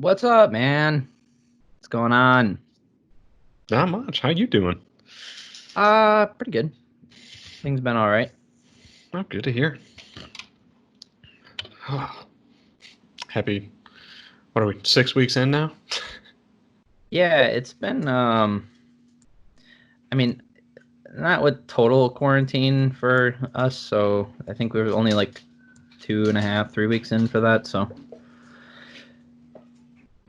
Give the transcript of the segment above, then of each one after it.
What's up, man? What's going on? Not much. How you doing? Pretty good. Things been all right. Oh, good to hear. Happy. What are we? 6 weeks in now? Yeah, it's been I mean, not with total quarantine for us, so I think we were only like 2.5, 3 weeks in for that, so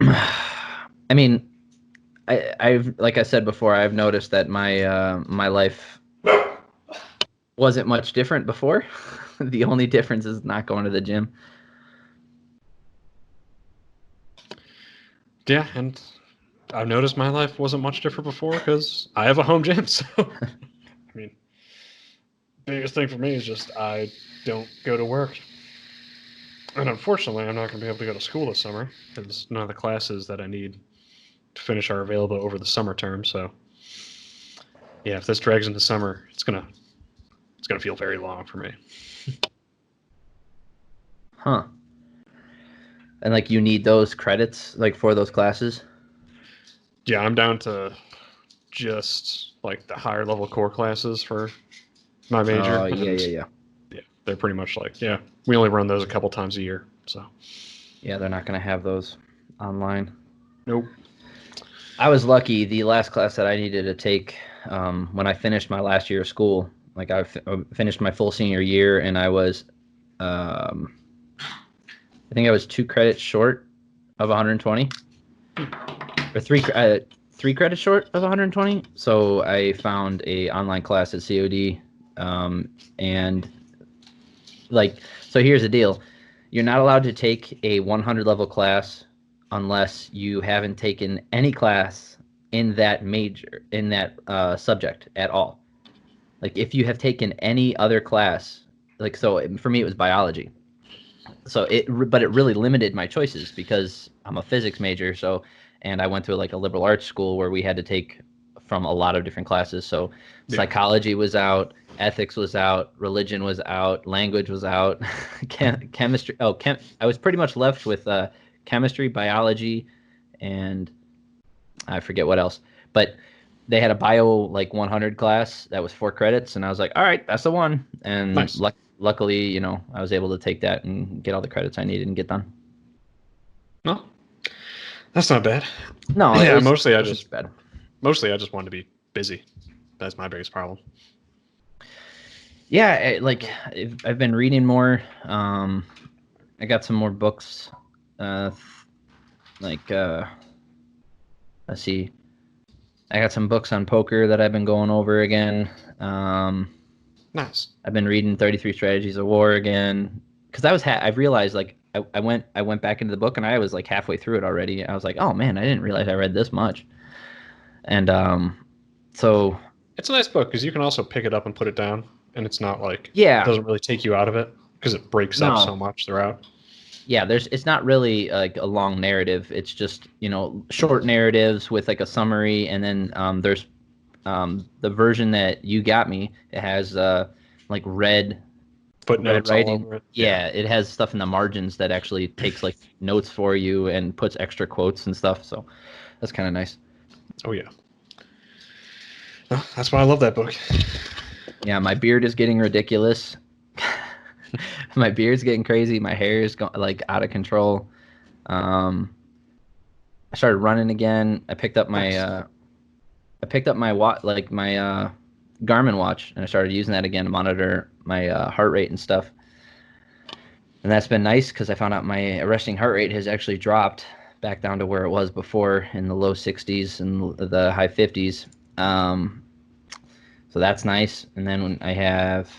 I mean, I've like I said before, I've noticed that my life wasn't much different before. The only difference is not going to the gym. Yeah, and I've noticed my life wasn't much different before because I have a home gym. So, I mean, biggest thing for me is just I don't go to work, and unfortunately, I'm not going to be able to go to school this summer because none of the classes that I need to finish are available over the summer term. So, yeah, if this drags into summer, it's gonna feel very long for me. Huh. And like you need those credits like for those classes? Yeah, I'm down to just like the higher level core classes for my Oh, major, yeah, and yeah, yeah. yeah, they're pretty much like, yeah, we only run those a couple times a year. So, Yeah, they're not going to have those online. nope. I was lucky. The last class that I needed to take when I finished my last year of school, like I finished my full senior year, and um, I think I was 2 credits short of 120, or three credits short of 120. So I found a online class at COD, and like, so here's the deal: you're not allowed to take a 100 level class unless you haven't taken any class in that major in that subject at all. Like if you have taken any other class, like for me it was biology. But it really limited my choices because I'm a physics major. And I went to like a liberal arts school where we had to take from a lot of different classes. So Yeah. psychology was out, ethics was out, religion was out, language was out, chemistry. I was pretty much left with chemistry, biology, and I forget what else. But they had a bio like 100 class that was 4 credits, and I was like, all right, that's the one. And Nice. luckily, I was able to take that and get all the credits I needed and get done. No, that's not bad. No, Yeah, it's just bad. mostly I just wanted to be busy. That's my biggest problem. Yeah, I've been reading more. I got some more books. Uh, like let's see, I got some books on poker that I've been going over again. Um, Nice. I've been reading 33 Strategies of War again because I've realized like I went back into the book and I was like halfway through it already. I was like, oh man, I didn't realize I read this much. And so It's a nice book because you can also pick it up and put it down, and it's not like it yeah, doesn't really take you out of it because it breaks up so no, much throughout. yeah, it's not really like a long narrative. It's just short narratives with like a summary, and then there's the version that you got me. It has like red Footnotes all writing. over it. Yeah. Yeah, it has stuff in the margins that actually takes like notes for you and puts extra quotes and stuff. So that's kind of nice. Oh yeah. No, that's why I love that book. Yeah, my beard is getting ridiculous. My beard's getting crazy. My hair is like out of control. Um, I started running again. Nice. I picked up my watch, like my Garmin watch, and I started using that again to monitor my heart rate and stuff. And that's been nice because I found out my resting heart rate has actually dropped back down to where it was before in the low 60s and the high 50s. Um, so that's nice. And then when let's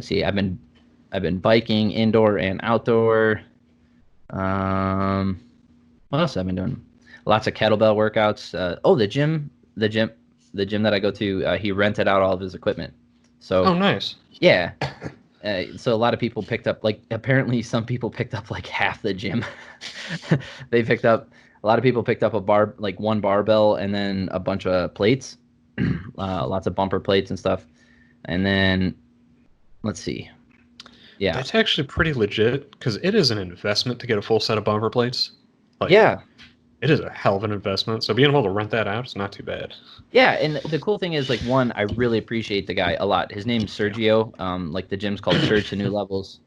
see, I've been biking indoor and outdoor. Um, what else have I been doing? Lots of kettlebell workouts. The gym that I go to, he rented out all of his equipment. Oh, So nice. yeah, so a lot of people picked up like apparently some people picked up like half the gym. They picked up a lot of people picked up a bar like one barbell and then a bunch of plates, lots of bumper plates and stuff. And then let's see, yeah, That's actually pretty legit because it is an investment to get a full set of bumper plates. Like, Yeah. it is a hell of an investment. So being able to rent that out is not too bad. Yeah, and the cool thing is, like, one, I really appreciate the guy a lot. His name's Yeah. Sergio. Like the gym's called Surge to New Levels.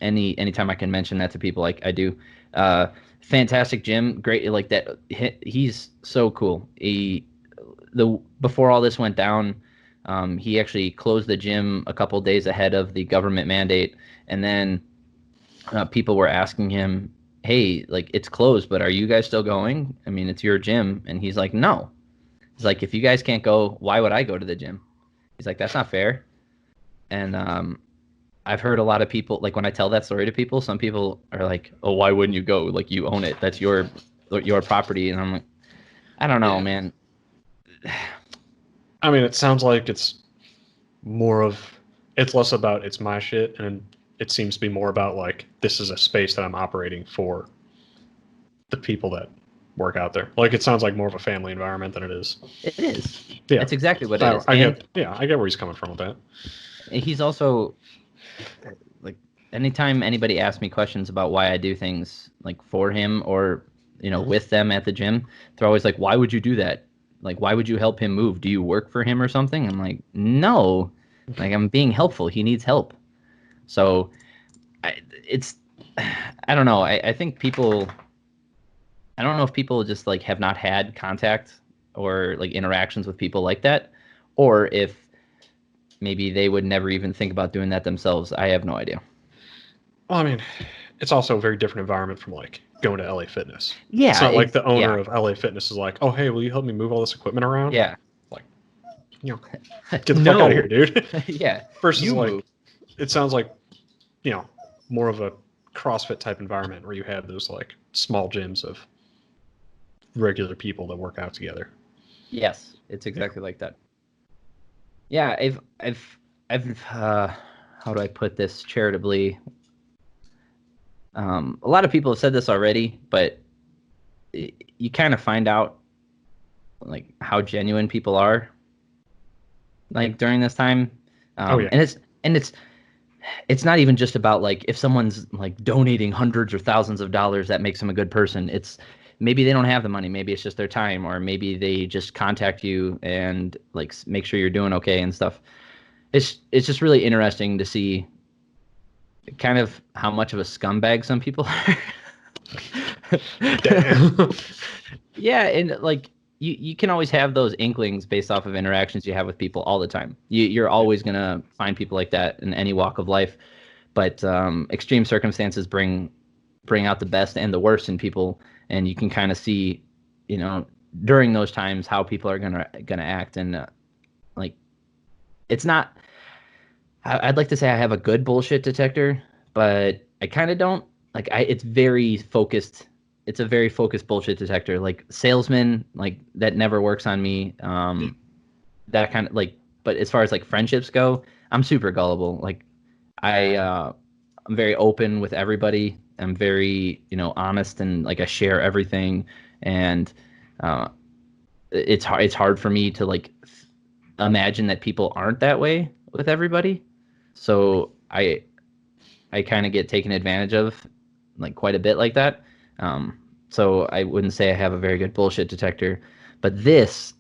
Anytime I can mention that to people, like I do. Uh, Fantastic gym, great. Like that, he's so cool. The before all this went down, he actually closed the gym a couple days ahead of the government mandate, and then people were asking him, "Hey, like it's closed, but are you guys still going? I mean, it's your gym." And he's like, "No." He's like, if you guys can't go, why would I go to the gym? He's like, that's not fair. And I've heard a lot of people, like when I tell that story to people, some people are like, oh, why wouldn't you go? Like you own it. That's your property. And I'm like, I don't know, Yeah. man. I mean, it sounds like more of it's less about it's my shit, and it seems to be more about like this is a space that I'm operating for the people that work out there. Like it sounds like more of a family environment than it is. It is. Yeah, That's exactly what it is. I And get. Yeah, I get where he's coming from with that. he's also like, anytime anybody asks me questions about why I do things like for him or, with them at the gym, they're always like, why would you do that? Like, why would you help him move? Do you work for him or something? I'm like, no, like I'm being helpful. He needs help. So it's, I don't know. I think people, I don't know if people just like have not had contact or like interactions with people like that, or if maybe they would never even think about doing that themselves. I have no idea. Well, I mean, it's also a very different environment from like going to LA Fitness. It's Yeah, not like the owner yeah, of LA Fitness is like, "Oh, hey, will you help me move all this equipment around?" yeah. Like, you know, get the fuck out of here, No. dude. Yeah, Versus you move. like, it sounds like you know more of a CrossFit type environment where you have those like small gyms of regular people that work out together. Yes, it's Yeah. exactly like that. Yeah, how do I put this charitably? A lot of people have said this already, but you kind of find out like how genuine people are like during this time. Oh yeah. And it's not even just about like if someone's like donating hundreds or thousands of dollars that makes them a good person. It's maybe they don't have the money, maybe it's just their time, or maybe they just contact you and like make sure you're doing okay and stuff. It's just really interesting to see kind of how much of a scumbag some people are. Damn. Yeah, and like you can always have those inklings based off of interactions you have with people all the time. You're Yeah. always gonna find people like that in any walk of life, but extreme circumstances bring out the best and the worst in people, and you can kind of see, you know, during those times how people are gonna act, and like it's not. I'd like to say I have a good bullshit detector, but I kind of don't. Like it's very focused. It's a very focused bullshit detector. Like salesman, like that never works on me. Yeah. That kind of like. But as far as like friendships go, I'm super gullible. Like I'm very open with everybody. I'm very honest, and like I share everything. And uh, it's hard. It's hard for me to like imagine that people aren't that way with everybody. So I kind of get taken advantage of like quite a bit like that. So I wouldn't say I have a very good bullshit detector, but this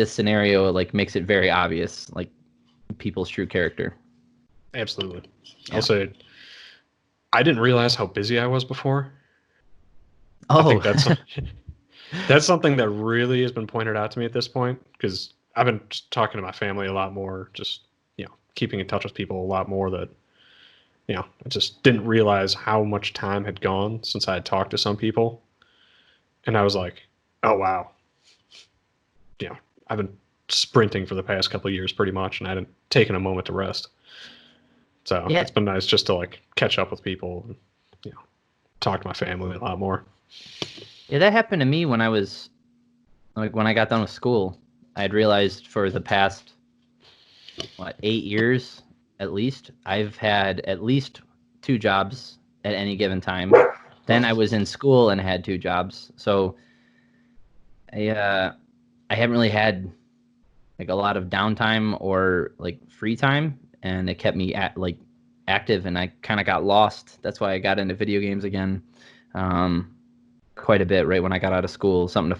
scenario like makes it very obvious like people's true character. Absolutely. I'll Yeah. say I didn't realize how busy I was before. I Oh. think that's something that really has been pointed out to me at this point because I've been just talking to my family a lot more, just keeping in touch with people a lot more. That I just didn't realize how much time had gone since I had talked to some people, and I was like, oh wow, I've been sprinting for the past couple of years pretty much, and I hadn't taken a moment to rest. So Yeah. it's been nice just to like catch up with people, and, talk to my family a lot more. Yeah, that happened to me when I was like when I got done with school. I had realized for the past 8 years at least, I've had at least two jobs at any given time. Then I was in school and had two jobs. So I haven't really had like a lot of downtime or like free time, and it kept me active, and I kind of got lost. That's why I got into video games again. Um, quite a bit right when I got out of school, something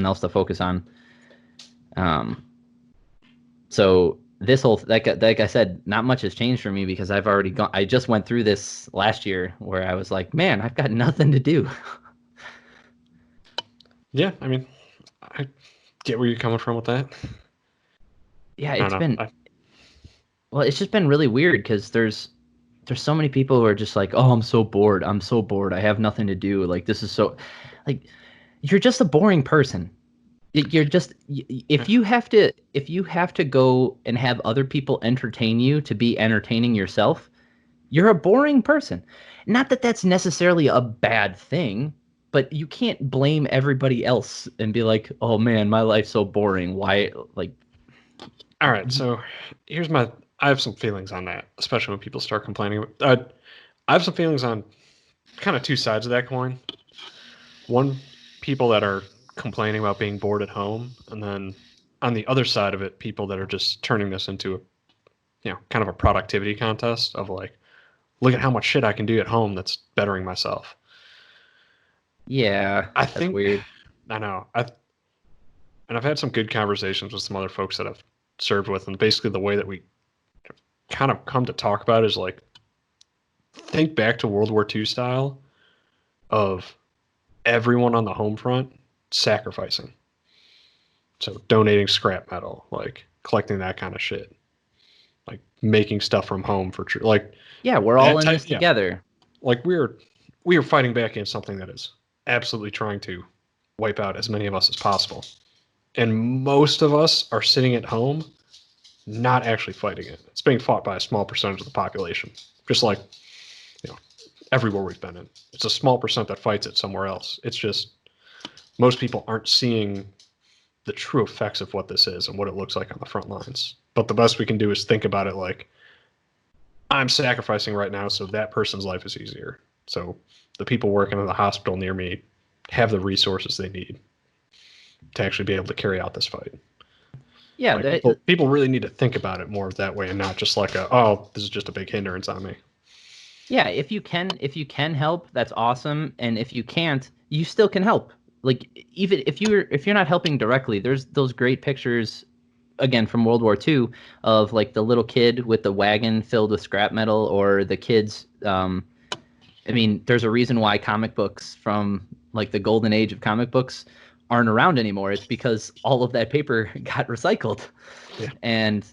else to focus on. Um, so this whole like I said, not much has changed for me because I've already gone. I just went through this last year where I was like, man, I've got nothing to do. Yeah, I mean, I get where you're coming from with that. Yeah, I don't it's know. been well, it's just been really weird because there's so many people who are just like, oh, I'm so bored. I'm so bored. I have nothing to do. Like this is so, like you're just a boring person. You're just if you have to go and have other people entertain you to be entertaining yourself, you're a boring person. Not that that's necessarily a bad thing, but you can't blame everybody else and be like, "Oh man, my life's so boring. Why like All right, so here's my. I have some feelings on that, especially when people start complaining. I have some feelings on kind of two sides of that coin. One, people that are complaining about being bored at home, and then on the other side of it, people that are just turning this into a, kind of a productivity contest of like, look at how much shit I can do at home that's bettering myself. yeah, I that's think weird." I know. And I've had some good conversations with some other folks that I've served with, and basically the way that we kind of come to talk about it is like, think back to World War II style of everyone on the home front sacrificing. So donating scrap metal, like collecting that kind of shit, like making stuff from home for like Yeah, we're all that in type. this Yeah, together. like we are fighting back against something that is absolutely trying to wipe out as many of us as possible. And most of us are sitting at home, not actually fighting it. It's being fought by a small percentage of the population, just like you know everywhere we've been in. It's a small percent that fights it somewhere else. It's just most people aren't seeing the true effects of what this is and what it looks like on the front lines. But the best we can do is think about it like, I'm sacrificing right now so that person's life is easier. So the people working in the hospital near me have the resources they need to actually be able to carry out this fight. Yeah, Like people really need to think about it more that way and not just like oh, this is just a big hindrance on me. yeah, if you can help, that's awesome. And if you can't, you still can help. Like even if you're not helping directly, there's those great pictures again from World War II of like the little kid with the wagon filled with scrap metal or the kids I mean, there's a reason why comic books from like the golden age of comic books aren't around anymore. It's because all of that paper got recycled. Yeah. And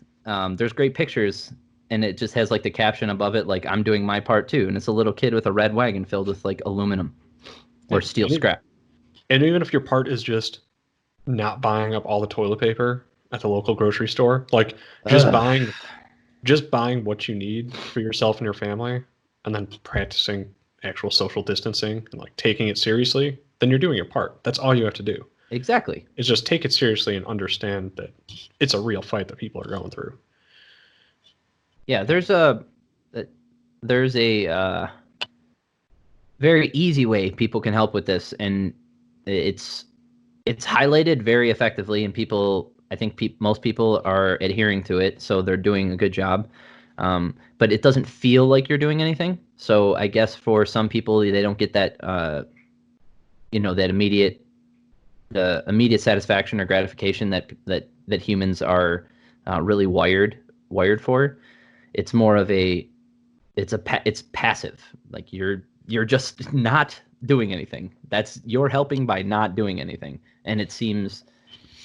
there's great pictures, and it just has like the caption above it, like "I'm doing my part too," and it's a little kid with a red wagon filled with like aluminum Yeah. or steel scrap. And even if your part is just not buying up all the toilet paper at the local grocery store, like just Ugh. buying just buying what you need for yourself and your family and then practicing actual social distancing and like taking it seriously, then you're doing your part. That's all you have to do. Exactly. Is just take it seriously and understand that it's a real fight that people are going through. Yeah, there's a very easy way people can help with this, and it's it's highlighted very effectively, and people I think most people are adhering to it, so they're doing a good job. But it doesn't feel like you're doing anything. So I guess for some people, they don't get that that immediate satisfaction or gratification that humans are really wired for. It's more of it's passive. Like you're just not doing anything. You're helping by not doing anything, and it seems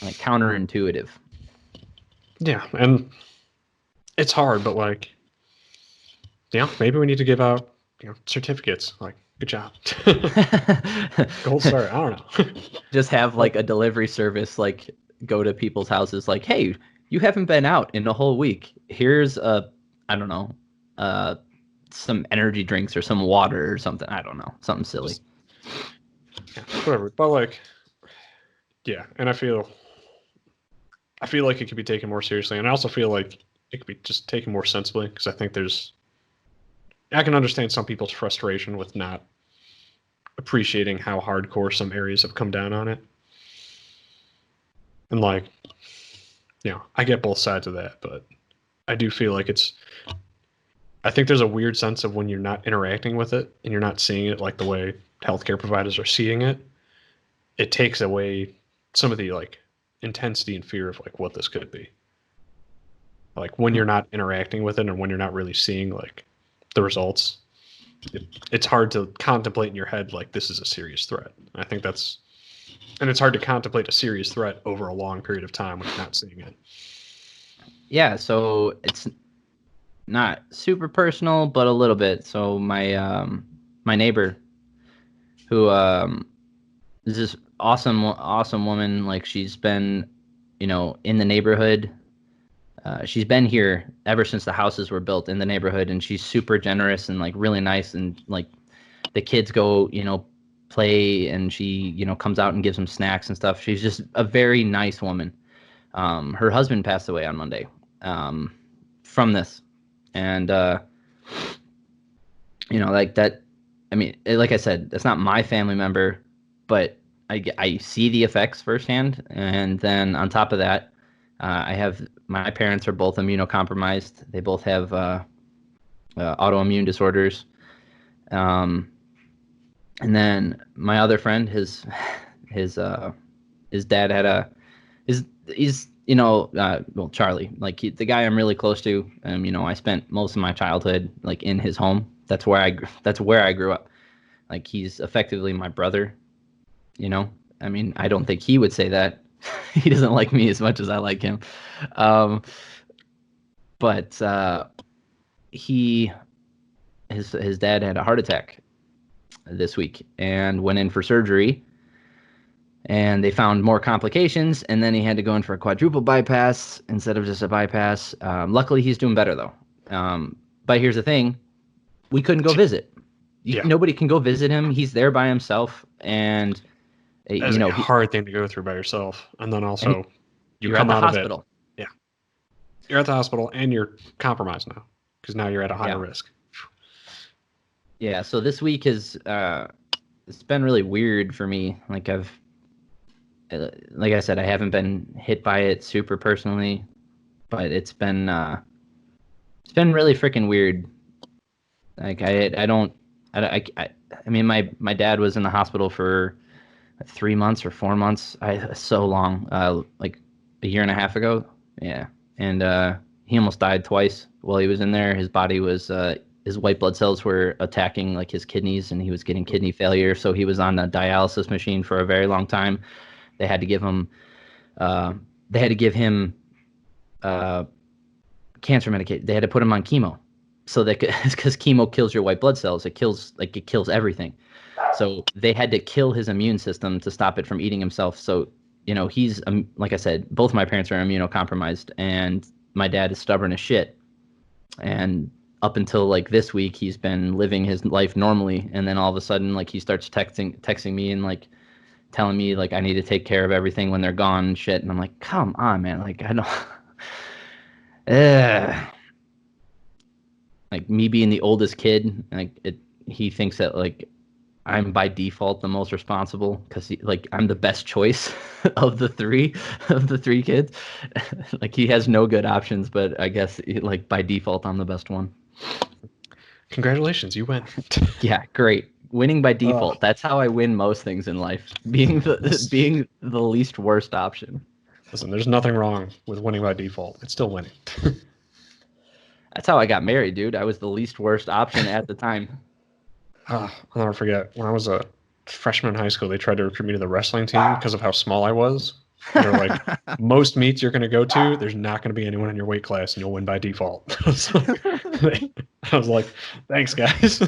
like counterintuitive. Yeah, and it's hard, but like, maybe we need to give out, certificates. Like, good job, gold star. I don't know. Just have Like, like a delivery service like go to people's houses like, hey, you haven't been out in a whole week. Here's I don't know, uh some energy drinks or some water or something. I don't know, something silly. just whatever. But like, yeah, and I feel like it could be taken more seriously, and I also feel like it could be just taken more sensibly because I think I can understand some people's frustration with not appreciating how hardcore some areas have come down on it, and like, I get both sides of that, but I do feel like I think there's a weird sense of when you're not interacting with it and you're not seeing it like the way healthcare providers are seeing it. it takes away some of the like intensity and fear of like what this could be. Like when you're not interacting with it and when you're not really seeing like the results, it's hard to contemplate in your head like this is a serious threat. I think that's, and it's hard to contemplate a serious threat over a long period of time when you're not seeing it. Yeah, so it's not super personal, but a little bit. So my neighbor, who is this awesome woman. Like she's been, in the neighborhood. She's been here ever since the houses were built in the neighborhood, and she's super generous and like really nice. And like the kids go, play, and she, comes out and gives them snacks and stuff. She's just a very nice woman. Her husband passed away on Monday from this, and like that. I mean, like I said, it's not my family member, but I see the effects firsthand. And then on top of that, I have my parents are both immunocompromised. They both have autoimmune disorders. And then my other friend, his dad had he's well, Charlie, like the guy I'm really close to. I spent most of my childhood like in his home. That's where I grew up. Like he's effectively my brother. I mean, I don't think he would say that. He doesn't like me as much as I like him. Um, but his dad had a heart attack this week and went in for surgery, and they found more complications, and then he had to go in for a quadruple bypass instead of just a bypass. Luckily he's doing better though. But here's the thing, we couldn't go visit. Nobody can go visit him. He's there by himself, and That's a hard thing to go through by yourself. And then also you you're come at the out hospital. of it. Yeah. You're at the hospital and you're compromised now because now you're at a higher risk. Yeah. So this week is, it's been really weird for me. Like like I said, I haven't been hit by it super personally, but it's been really freaking weird. Like I mean, my dad was in the hospital for 3 months or 4 months. So long, like a year and a half ago. Yeah. And he almost died twice while he was in there. His body was his white blood cells were attacking like his kidneys, and he was getting kidney failure. So he was on a dialysis machine for a very long time. They had to give him uh, cancer medication. They had to put him on chemo, so that because chemo kills your white blood cells. It kills everything. So they had to kill his immune system to stop it from eating himself. So he's like I said, both my parents are immunocompromised, and my dad is stubborn as shit. And up until like this week, he's been living his life normally, and then all of a sudden, like he starts texting me and like telling me like I need to take care of everything when they're gone and shit. And I'm like, come on, man. Like I don't. Like me being the oldest kid, like he thinks that like I'm by default the most responsible because like I'm the best choice of the three kids. Like he has no good options, but I guess like by default I'm the best one. Congratulations, you win. Yeah, great. Winning by default. That's how I win most things in life. Being the least worst option. Listen, there's nothing wrong with winning by default. It's still winning. That's how I got married, dude. I was the least worst option at the time. I'll never forget when I was a freshman in high school. They tried to recruit me to the wrestling team because of how small I was. They're like, most meets you're going to go to, there's not going to be anyone in your weight class, and you'll win by default. I was like, thanks, guys.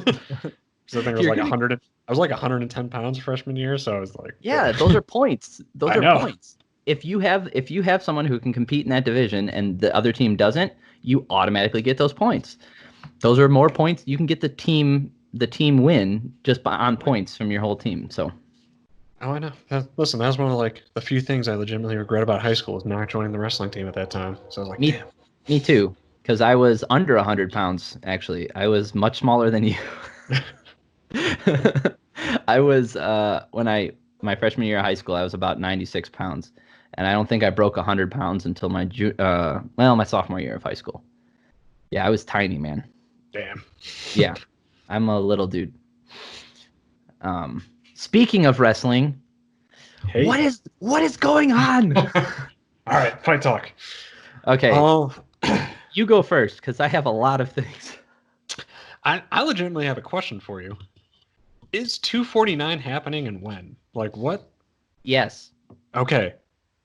So I think I was like 100. I was like 110 pounds freshman year, so I was like, yeah, those are points. Those are points. If you have someone who can compete in that division and the other team doesn't, you automatically get those points. Those are more points. You can get the team win just on points from your whole team. So. Oh, I know. Listen, that was one of like the few things I legitimately regret about high school is not joining the wrestling team at that time. So I was like, damn. Me too, because I was under 100 pounds. Actually, I was much smaller than you. I was my freshman year of high school, I was about 96 pounds, and I don't think I broke 100 pounds until my sophomore year of high school. Yeah, I was tiny, man. Damn. Yeah, I'm a little dude. Speaking of wrestling, Hey. What is going on? All right, fight talk. Okay, Oh, you go first because I have a lot of things. I legitimately have a question for you. Is 249 happening and when? Like what? Yes, Okay,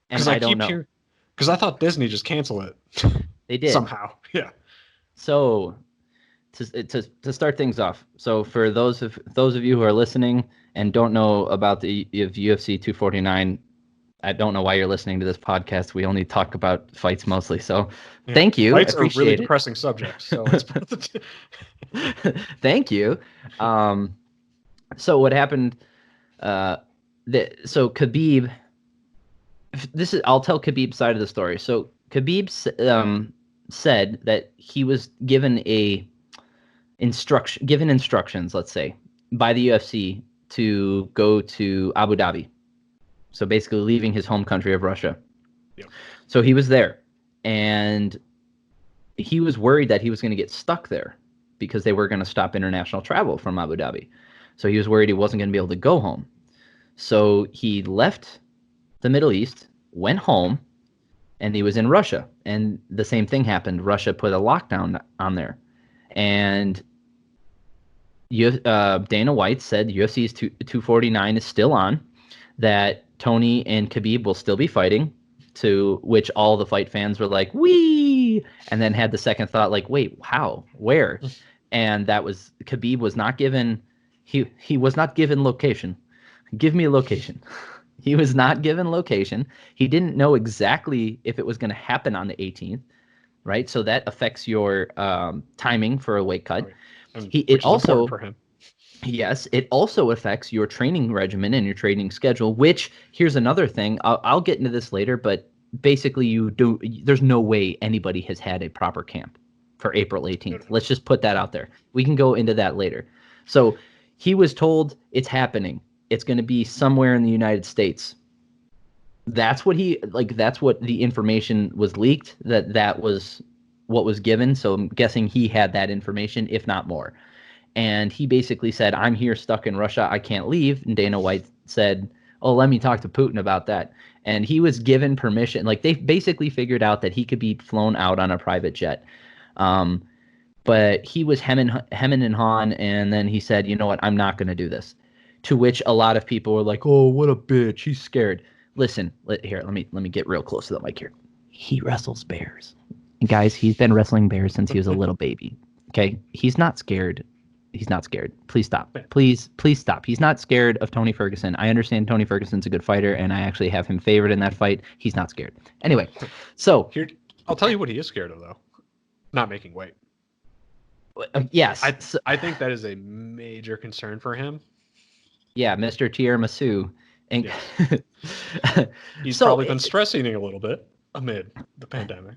and because I I don't keep know. hearing. Because I thought Disney just canceled it They did. somehow. Yeah. So to start things off, so for those of you who are listening and don't know about the of UFC 249, I don't know why you're listening to this podcast. We only talk about fights mostly. So Yeah. thank you. I Fights are really appreciate it. depressing subjects, so let's put the. Thank you. Um, so what happened? So Khabib. This is. I'll tell Khabib's side of the story. So Khabib said that he was given instructions, let's say, by the UFC to go to Abu Dhabi. So basically, leaving his home country of Russia. Yep. So he was there, and he was worried that he was going to get stuck there because they were going to stop international travel from Abu Dhabi. So he was worried he wasn't going to be able to go home. So he left the Middle East, went home, and he was in Russia. And the same thing happened. Russia put a lockdown on there. And Dana White said UFC's 249 is still on, that Tony and Khabib will still be fighting, to which all the fight fans were like, wee! And then had the second thought, like, wait, how? Where? And that was Khabib was not given he was not given location. Give me a location. He was not given location. He didn't know exactly if it was going to happen on the 18th, right? So that affects your timing for a weight cut. It Which is important also for him. Yes, it also affects your training regimen and your training schedule, which here's another thing. I'll get into this later, but basically there's no way anybody has had a proper camp for April 18th. Let's just put that out there. We can go into that later. So he was told it's happening. It's going to be somewhere in the United States. That's what the information was leaked, that was what was given. So I'm guessing he had that information, if not more. And he basically said, I'm here stuck in Russia. I can't leave. And Dana White said, oh, let me talk to Putin about that. And he was given permission. Like, they basically figured out that he could be flown out on a private jet. But he was hemming and hawing. And then he said, you know what? I'm not going to do this. To which a lot of people were like, oh, what a bitch. He's scared. Listen, let me get real close to the mic here. He wrestles bears. And guys, he's been wrestling bears since he was a little baby. Okay? He's not scared. He's not scared. Please stop. Please stop. He's not scared of Tony Ferguson. I understand Tony Ferguson's a good fighter, and I actually have him favored in that fight. He's not scared. Anyway, so Here, I'll tell you what he is scared of, though. Not making weight. Yes, I think that is a major concern for him. Yeah, Mr. Tiramisu. And yes. He's probably been stress eating a little bit amid the pandemic.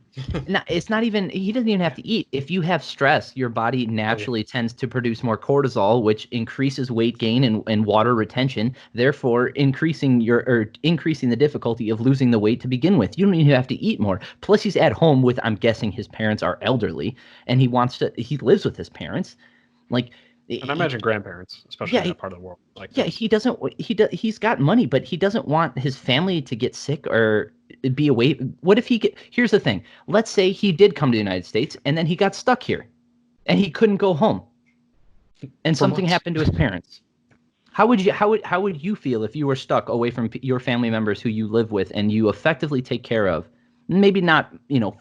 It's not even, he doesn't even have to eat. If you have stress, your body naturally tends to produce more cortisol, which increases weight gain and water retention, therefore increasing the difficulty of losing the weight to begin with. You don't even have to eat more. Plus, he's at home with, I'm guessing his parents are elderly, and he lives with his parents. Like, and I imagine grandparents, especially in that part of the world. He's got money, but he doesn't want his family to get sick or be away. What if here's the thing. Let's say he did come to the United States and then he got stuck here and he couldn't go home and something happened to his parents. How would you feel if you were stuck away from your family members who you live with and you effectively take care of? Maybe not,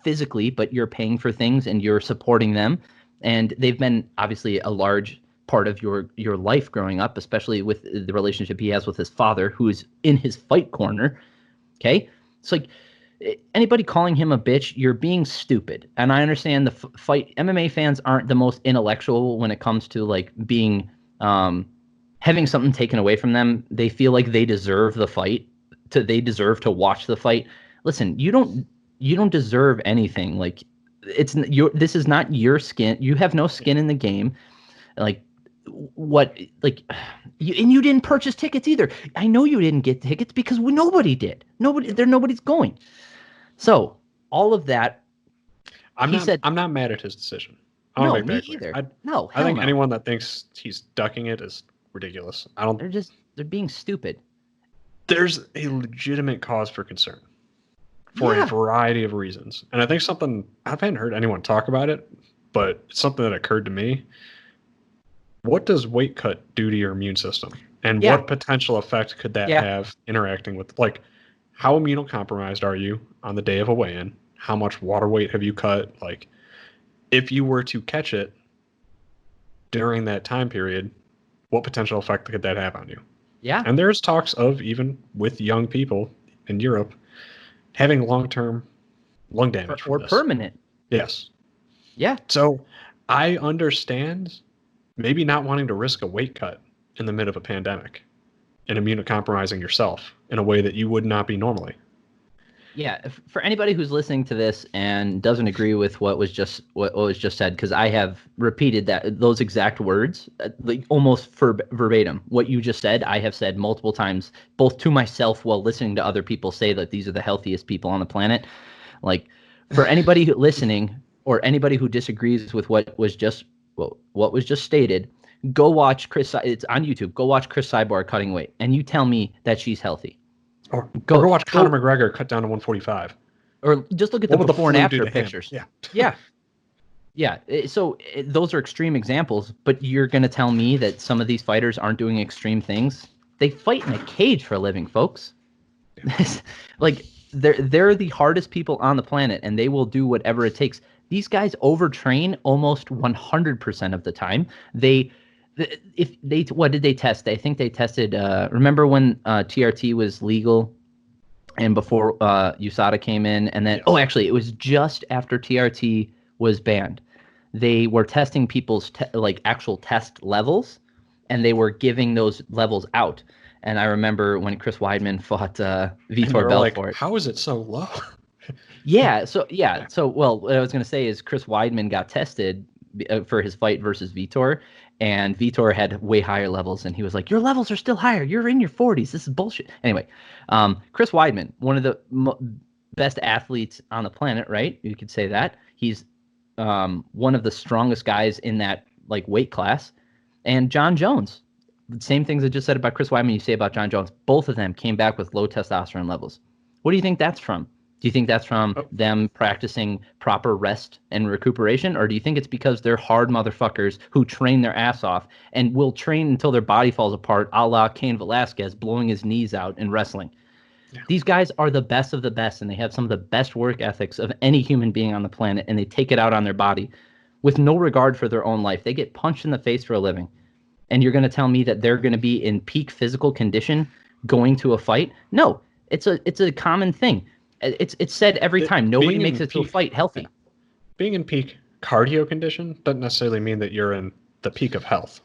physically, but you're paying for things and you're supporting them. And they've been obviously a large part of your life growing up, especially with the relationship he has with his father, who is in his fight corner. Okay, it's like anybody calling him a bitch, you're being stupid. And I understand the fight MMA fans aren't the most intellectual when it comes to like being having something taken away from them. They feel like they deserve the fight. They deserve to watch the fight. Listen, you don't deserve anything. Like, this is not your skin. You have no skin in the game. Like, you didn't purchase tickets either. I know you didn't get tickets because nobody did. Nobody's going. So all of that. I'm not mad at his decision. No, me either. I think anyone that thinks he's ducking it is ridiculous. They're being stupid. there's a legitimate cause for concern for a variety of reasons. And I think something, I haven't heard anyone talk about it, but it's something that occurred to me. What does weight cut do to your immune system? And what potential effect could that have interacting with, like, how immunocompromised are you on the day of a weigh-in? How much water weight have you cut? Like, if you were to catch it during that time period, what potential effect could that have on you? Yeah. And there's talks of, even with young people in Europe, having long-term lung damage or permanent. Yes. Yeah. So I understand maybe not wanting to risk a weight cut in the mid of a pandemic and immunocompromising yourself in a way that you would not be normally. Yeah, for anybody who's listening to this and doesn't agree with what was just said, because I have repeated those exact words, like almost verbatim. What you just said, I have said multiple times, both to myself while listening to other people say that these are the healthiest people on the planet. Like, for anybody listening or anybody who disagrees with what was just stated, go watch Chris. It's on YouTube. Go watch Chris Cyborg cutting weight, and you tell me that she's healthy. Or go watch Conor McGregor cut down to 145. Or just look at the before and after pictures. Yeah. Yeah. So those are extreme examples, but you're going to tell me that some of these fighters aren't doing extreme things? They fight in a cage for a living, folks. Like, they're the hardest people on the planet, and they will do whatever it takes. These guys overtrain almost 100% of the time. What did they test? I think they tested. Remember when TRT was legal, and before USADA came in, and then actually it was just after TRT was banned. They were testing people's actual test levels, and they were giving those levels out. And I remember when Chris Weidman fought Vitor Belfort. How is it so low? So well, what I was going to say is Chris Weidman got tested for his fight versus Vitor, and Vitor had way higher levels, and he was like, your levels are still higher. You're in your 40s. This is bullshit. Anyway, Chris Weidman, one of the best athletes on the planet, right? You could say that. He's one of the strongest guys in that weight class. And John Jones, the same things I just said about Chris Weidman you say about John Jones. Both of them came back with low testosterone levels. What do you think that's from? Do you think that's from them practicing proper rest and recuperation? Or do you think it's because they're hard motherfuckers who train their ass off and will train until their body falls apart, a la Cain Velasquez blowing his knees out in wrestling? Yeah. These guys are the best of the best, and they have some of the best work ethics of any human being on the planet, and they take it out on their body with no regard for their own life. They get punched in the face for a living. And you're going to tell me that they're going to be in peak physical condition going to a fight? No, it's a common thing. It's said every time. Nobody makes it to a fight healthy. Being in peak cardio condition doesn't necessarily mean that you're in the peak of health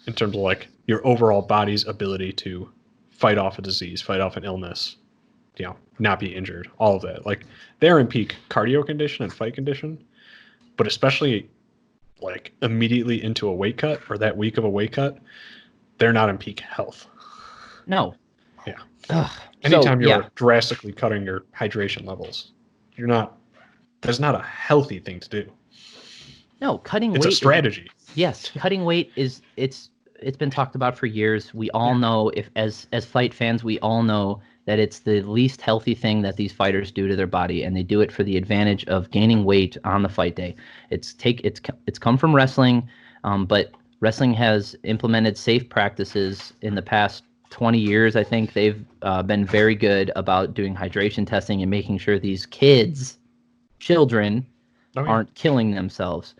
in terms of your overall body's ability to fight off a disease, fight off an illness, not be injured, all of that. They're in peak cardio condition and fight condition, but especially immediately into a weight cut or that week of a weight cut, they're not in peak health. No. Yeah. Ugh. Anytime you're drastically cutting your hydration levels, that's not a healthy thing to do. No, cutting weight. It's a strategy. Yes. Cutting weight it's been talked about for years. We all know, as fight fans, we all know that it's the least healthy thing that these fighters do to their body, and they do it for the advantage of gaining weight on the fight day. It's come from wrestling, but wrestling has implemented safe practices in the past 20 years. I think they've been very good about doing hydration testing and making sure these children aren't killing themselves.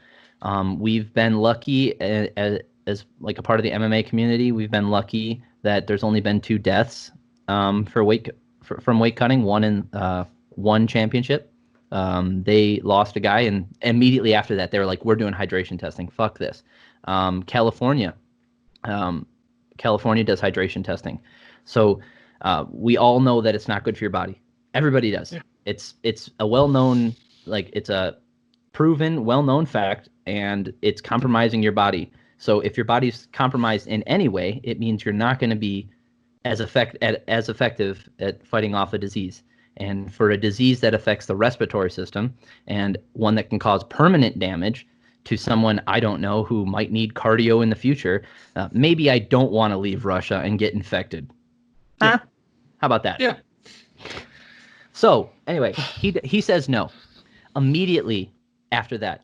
We've been lucky as a part of the MMA community. We've been lucky that there's only been 2 deaths from weight cutting. One in one championship. They lost a guy, and immediately after that, they were like, "We're doing hydration testing. Fuck this." California does hydration testing, so we all know that it's not good for your body. Everybody does. Yeah. It's a well-known, it's a proven, well-known fact, and it's compromising your body. So if your body's compromised in any way, it means you're not going to be as effective at fighting off a disease. And for a disease that affects the respiratory system, and one that can cause permanent damage to someone I don't know who might need cardio in the future, maybe I don't want to leave Russia and get infected. Yeah. How about that? Yeah. So anyway, he says no. Immediately after that,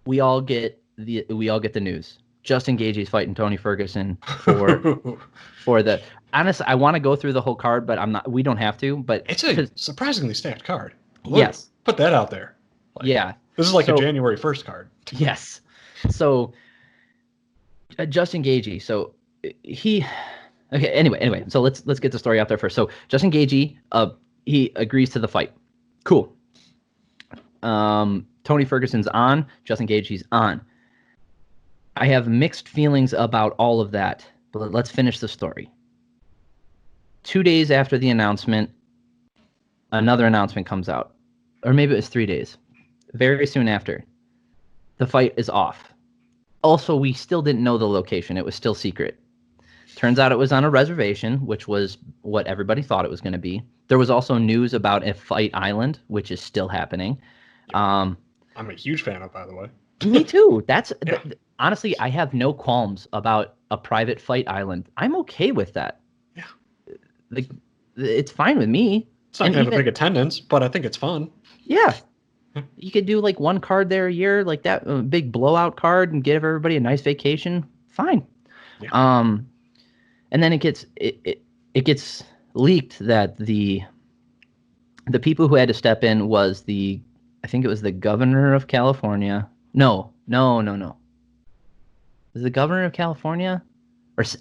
we all get the news. Justin Gaethje's fighting Tony Ferguson for the. Honestly, I want to go through the whole card, but I'm not. We don't have to. But It's a surprisingly stacked card. Yes, put that out there. Like, yeah, this is like a January 1st card. Yes. So Justin Gaethje. So he. Okay. Anyway. So let's get the story out there first. So Justin Gaethje, he agrees to the fight. Cool. Tony Ferguson's on. Justin Gaethje's on. I have mixed feelings about all of that, but let's finish the story. 2 days after the announcement, another announcement comes out. Or maybe it was 3 days. Very soon after, the fight is off. Also, we still didn't know the location. It was still secret. Turns out it was on a reservation, which was what everybody thought it was going to be. There was also news about a fight island, which is still happening. I'm a huge fan of, by the way. Me too. Honestly, I have no qualms about a private fight island. I'm okay with that. Yeah. It's fine with me. It's not going to have a big attendance, but I think it's fun. Yeah. You could do like one card there a year, like that big blowout card, and give everybody a nice vacation. Fine. Yeah. And then it gets leaked that the people who had to step in was I think it was the governor of California. No. Was it the governor of California?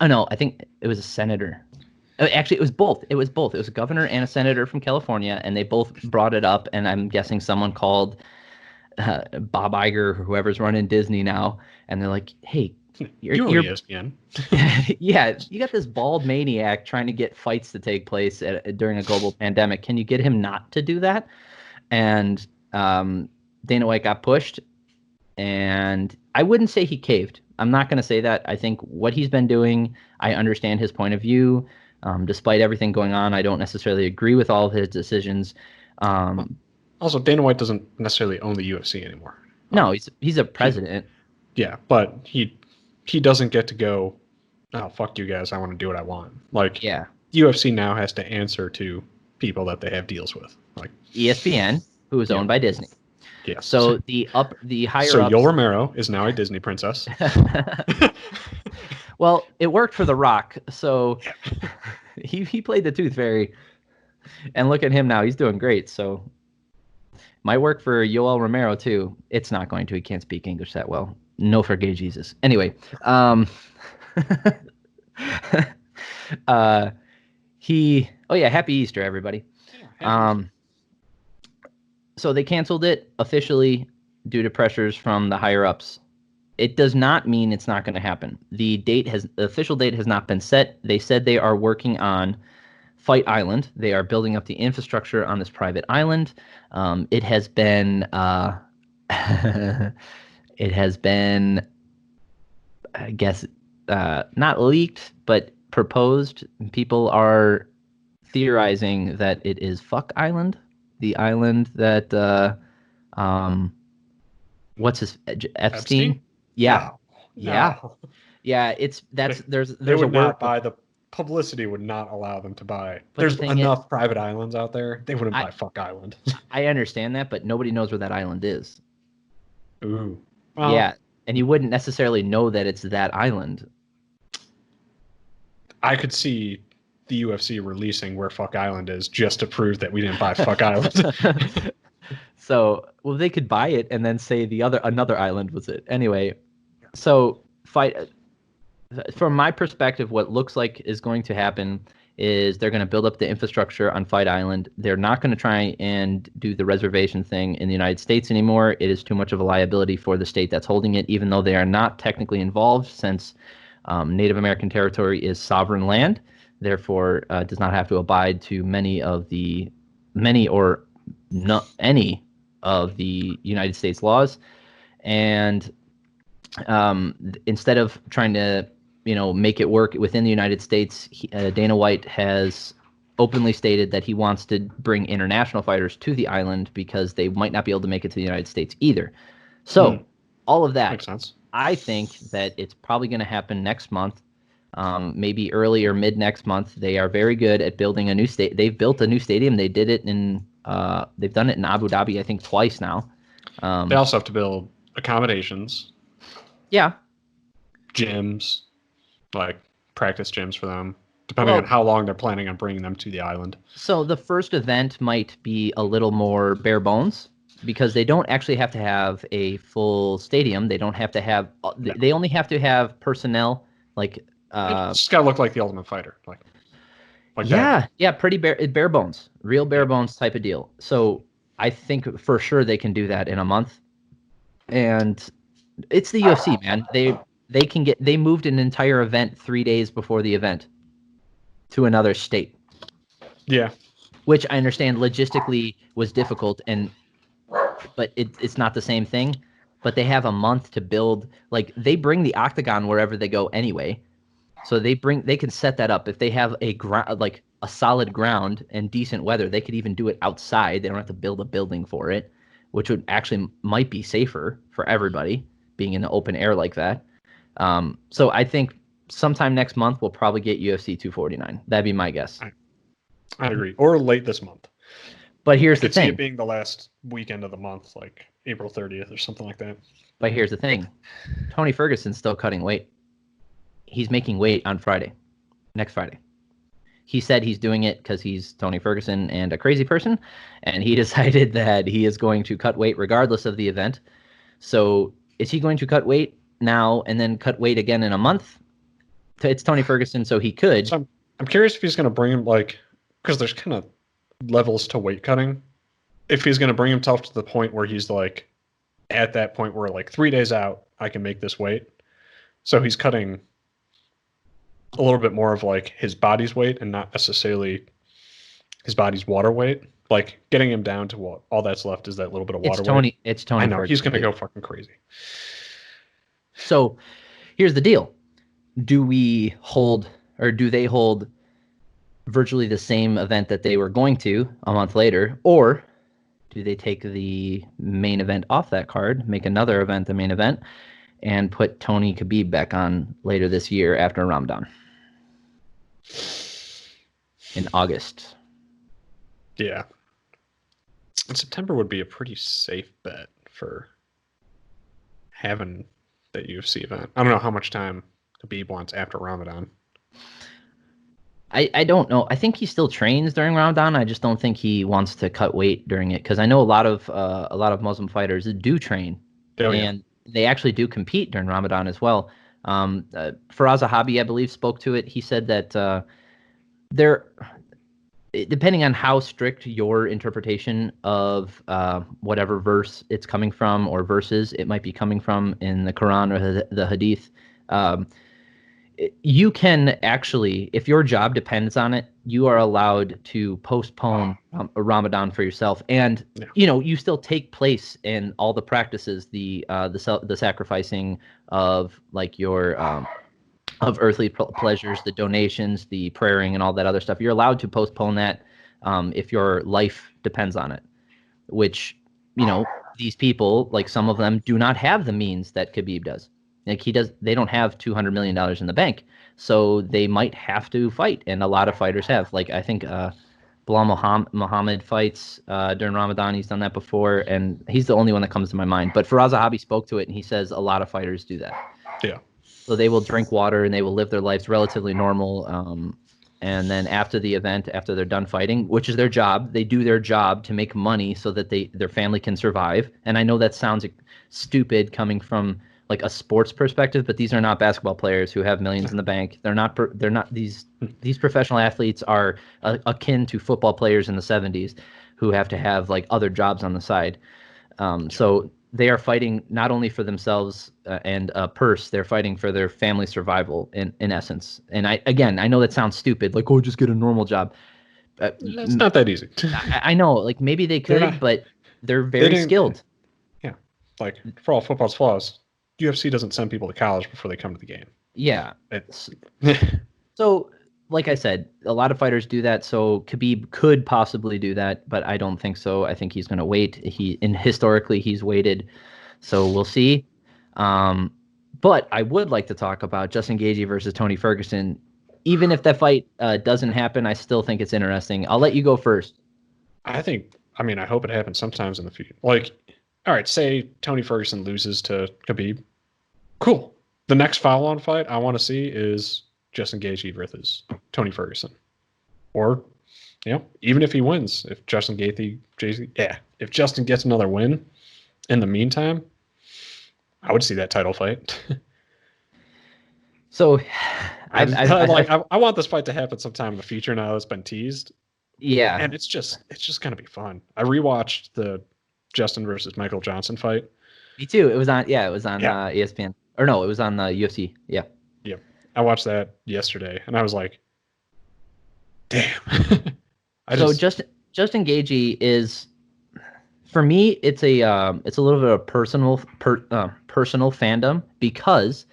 No, I think it was a senator. Actually, it was both. It was a governor and a senator from California, and they both brought it up, and I'm guessing someone called Bob Iger, or whoever's running Disney now, and they're like, hey, you're ESPN. Yeah, you got this bald maniac trying to get fights to take place during a global pandemic. Can you get him not to do that? And Dana White got pushed, and I wouldn't say he caved. I'm not going to say that. I think what he's been doing, I understand his point of view. Despite everything going on, I don't necessarily agree with all of his decisions. Also, Dana White doesn't necessarily own the UFC anymore. No, he's a president. Yeah, but he doesn't get to go, oh, fuck you guys, I want to do what I want. Like, yeah. UFC now has to answer to people that they have deals with. Like ESPN, who is owned by Disney. Yes. So the higher So ups. Yoel Romero is now a Disney princess. Well, it worked for The Rock, so he played the Tooth Fairy, and look at him now. He's doing great. So might work for Yoel Romero too. It's not going to. He can't speak English that well. No for gay Jesus. Anyway, happy Easter, everybody. So they canceled it officially due to pressures from the higher ups. It does not mean it's not going to happen. The official date has not been set. They said they are working on Fight Island. They are building up the infrastructure on this private island. It has been I guess not leaked, but proposed. People are theorizing that it is Fuck Island, the island that what's his Epstein? Yeah. No. Yeah. Yeah, there's they would a not buy the publicity would not allow them to buy. But there's enough private islands out there. They wouldn't buy Fuck Island. I understand that, but nobody knows where that island is. Ooh. Well, yeah, and you wouldn't necessarily know that it's that island. I could see the UFC releasing where Fuck Island is just to prove that we didn't buy Fuck Island. So, well, they could buy it and then say another island was it. Anyway, so from my perspective, what looks like is going to happen is they're going to build up the infrastructure on Fight Island. They're not going to try and do the reservation thing in the United States anymore. It is too much of a liability for the state that's holding it, even though they are not technically involved, since Native American territory is sovereign land, therefore does not have to abide to any of the United States laws. And instead of trying to make it work within the United States, Dana White has openly stated that he wants to bring international fighters to the island because they might not be able to make it to the United States either. So all of that makes sense. I think that it's probably going to happen next month. maybe early or mid next month. They are very good at building a new state. They've built a new stadium. They did it in. They've done it in Abu Dhabi, I think, twice now. They also have to build accommodations, Yeah. gyms, like practice gyms for them, depending on how long they're planning on bringing them to the island. So the first event might be a little more bare bones because they don't actually have to have a full stadium. They don't have to have. No. They only have to have personnel like. It's just gotta look like the Ultimate Fighter, like Yeah, that. pretty bare bones, real bare bones type of deal. So I think for sure they can do that in a month, and it's the UFC, man. They moved an entire event 3 days before the event to another state. Yeah, Which I understand logistically was difficult, but it's not the same thing. But they have a month to build. Like they bring the octagon wherever they go anyway. So they can set that up if they have a ground like a solid ground and decent weather. They could even do it outside. They don't have to build a building for it, which would actually might be safer for everybody being in the open air like that. So I think sometime next month we'll probably get UFC 249. That'd be my guess. I agree. Or late this month. But here's I the could see thing. it being the last weekend of the month, like April 30th or something like that. But here's the thing. Tony Ferguson's still cutting weight. He's making weight on Friday, next Friday. He said he's doing it because he's Tony Ferguson and a crazy person, and he decided that he is going to cut weight regardless of the event. So is he going to cut weight now and then cut weight again in a month? It's Tony Ferguson, so he could. So I'm curious if he's going to bring him, like, because there's kind of levels to weight cutting. If he's going to bring himself to the point where he's like, at that point where like 3 days out, I can make this weight. So he's cutting a little bit more of like his body's weight and not necessarily his body's water weight. Like getting him down to what all that's left is that little bit of water weight. It's Tony. I know Ferguson. he's going to go fucking crazy. So here's the deal. Do they hold virtually the same event that they were going to a month later, or do they take the main event off that card, make another event the main event, and put Tony Khabib back on later this year after Ramadan in August? Yeah. September would be a pretty safe bet for having that UFC event. I don't know how much time Khabib wants after Ramadan. I don't know. I think he still trains during Ramadan. I just don't think he wants to cut weight during it because I know a lot of Muslim fighters do train, and they actually do compete during Ramadan as well. Faraz Zahabi, I believe, spoke to it. He said that they're depending on how strict your interpretation of whatever verse it's coming from or verses it might be coming from in the Quran or the Hadith. You can actually, if your job depends on it, you are allowed to postpone a Ramadan for yourself, and you still take place in all the practices, the sacrificing of like your of earthly pleasures, the donations, the praying, and all that other stuff. You're allowed to postpone that if your life depends on it. Which these people, like some of them, do not have the means that Khabib does. Like he does, they don't have $200 million in the bank, so they might have to fight, and a lot of fighters have. Like I think Bilal Muhammad fights during Ramadan. He's done that before, and he's the only one that comes to my mind. But Faraz Zahabi spoke to it, and he says a lot of fighters do that. Yeah. So they will drink water and they will live their lives relatively normal. And then after the event, after they're done fighting, which is their job, they do their job to make money so that their family can survive. And I know that sounds stupid coming from like a sports perspective, but these are not basketball players who have millions in the bank. They're not these professional athletes are akin to football players in the 70s who have to have like other jobs on the side. So they are fighting not only for themselves and a purse, they're fighting for their family survival in essence. And I know that sounds stupid, like, oh, just get a normal job. It's not that easy. I know, like maybe they could, but they're very skilled. Yeah. Like for all football's flaws, UFC doesn't send people to college before they come to the game. Yeah. So, like I said, a lot of fighters do that. So Khabib could possibly do that, but I don't think so. I think he's going to wait. Historically he's waited, so we'll see. But But I would like to talk about Justin Gaethje versus Tony Ferguson. Even if that fight doesn't happen, I still think it's interesting. I'll let you go first. I hope it happens sometimes in the future. Like, all right, say Tony Ferguson loses to Khabib. Cool. The next follow-on fight I want to see is Justin Gaethje versus Tony Ferguson. Or, even if he wins, if Justin if Justin gets another win in the meantime, I would see that title fight. So, I want this fight to happen sometime in the future. Now that it's been teased, yeah, and it's just gonna be fun. I rewatched the Justin versus Michael Johnson fight. me too. It was on Yeah. ESPN, or no, it was on UFC. Yeah. Yeah, I watched that yesterday, and I was like, damn. Justin Gaethje is, for me, it's a little bit of personal fandom, because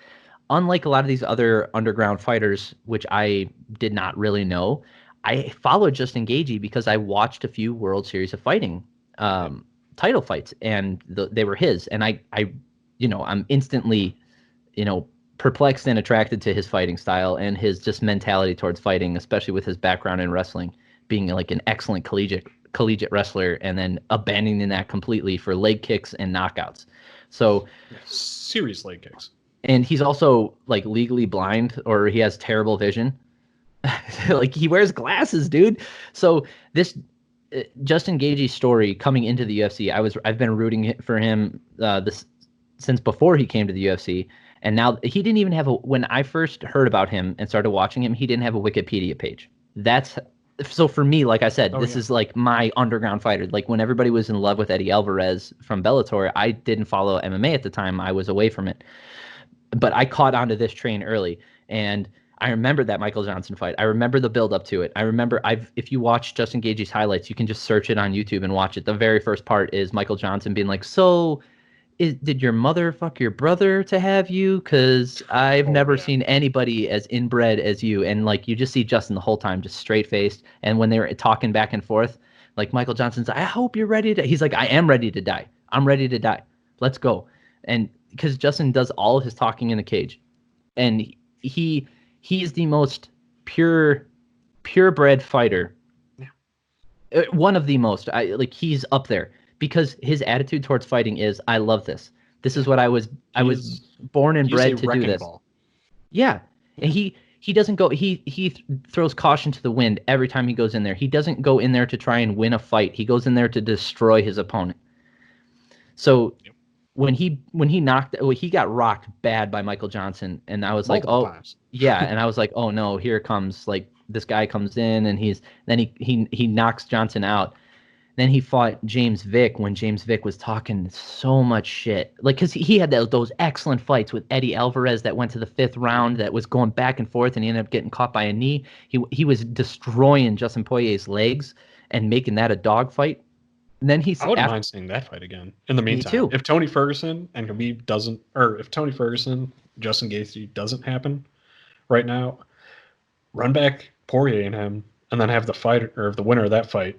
unlike a lot of these other underground fighters, which I did not really know, I followed Justin Gaethje because I watched a few World Series of Fighting title fights, and they were his, and I'm instantly, perplexed and attracted to his fighting style and his just mentality towards fighting, especially with his background in wrestling, being like an excellent collegiate wrestler, and then abandoning that completely for leg kicks and knockouts. So serious leg kicks. And he's also like legally blind, or he has terrible vision. Like, he wears glasses, dude. So this Justin Gaethje's story coming into the UFC, I've been rooting for him since before he came to the UFC. And now he didn't even have when I first heard about him and started watching him, he didn't have a Wikipedia page. So for me, like I said, this is like my underground fighter. Like, when everybody was in love with Eddie Alvarez from Bellator, I didn't follow MMA at the time. I was away from it. But I caught onto this train early, and I remember that Michael Johnson fight. I remember the build up to it. I remember if you watch Justin Gaethje's highlights, you can just search it on YouTube and watch it. The very first part is Michael Johnson being like, "So, did your mother fuck your brother to have you? Because I've never seen anybody as inbred as you." And like, you just see Justin the whole time just straight faced. And when they were talking back and forth, like, Michael Johnson's, "I hope you're ready to." He's like, "I am ready to die. I'm ready to die. Let's go." And because Justin does all of his talking in the cage, and he is the most purebred fighter. Yeah. One of the most. He's up there, because his attitude towards fighting is, "I love this. This is what I was born and bred to do this." Yeah. And he doesn't go, he throws caution to the wind every time he goes in there. He doesn't go in there to try and win a fight. He goes in there to destroy his opponent. So when he got rocked bad by Michael Johnson, and I was multiple like, times. Yeah, and I was like, oh no, here comes, like, this guy comes in, and he knocks Johnson out. Then he fought James Vick when James Vick was talking so much shit, like, because he had those excellent fights with Eddie Alvarez that went to the 5th round, that was going back and forth, and he ended up getting caught by a knee. He was destroying Justin Poirier's legs and making that a dog fight. And then I wouldn't mind seeing that fight again. In the meantime, me too. If Tony Ferguson and Khabib doesn't, or if Tony Ferguson, Justin Gaethje doesn't happen right now, run back Poirier and him, and then have the fight, or the winner of that fight.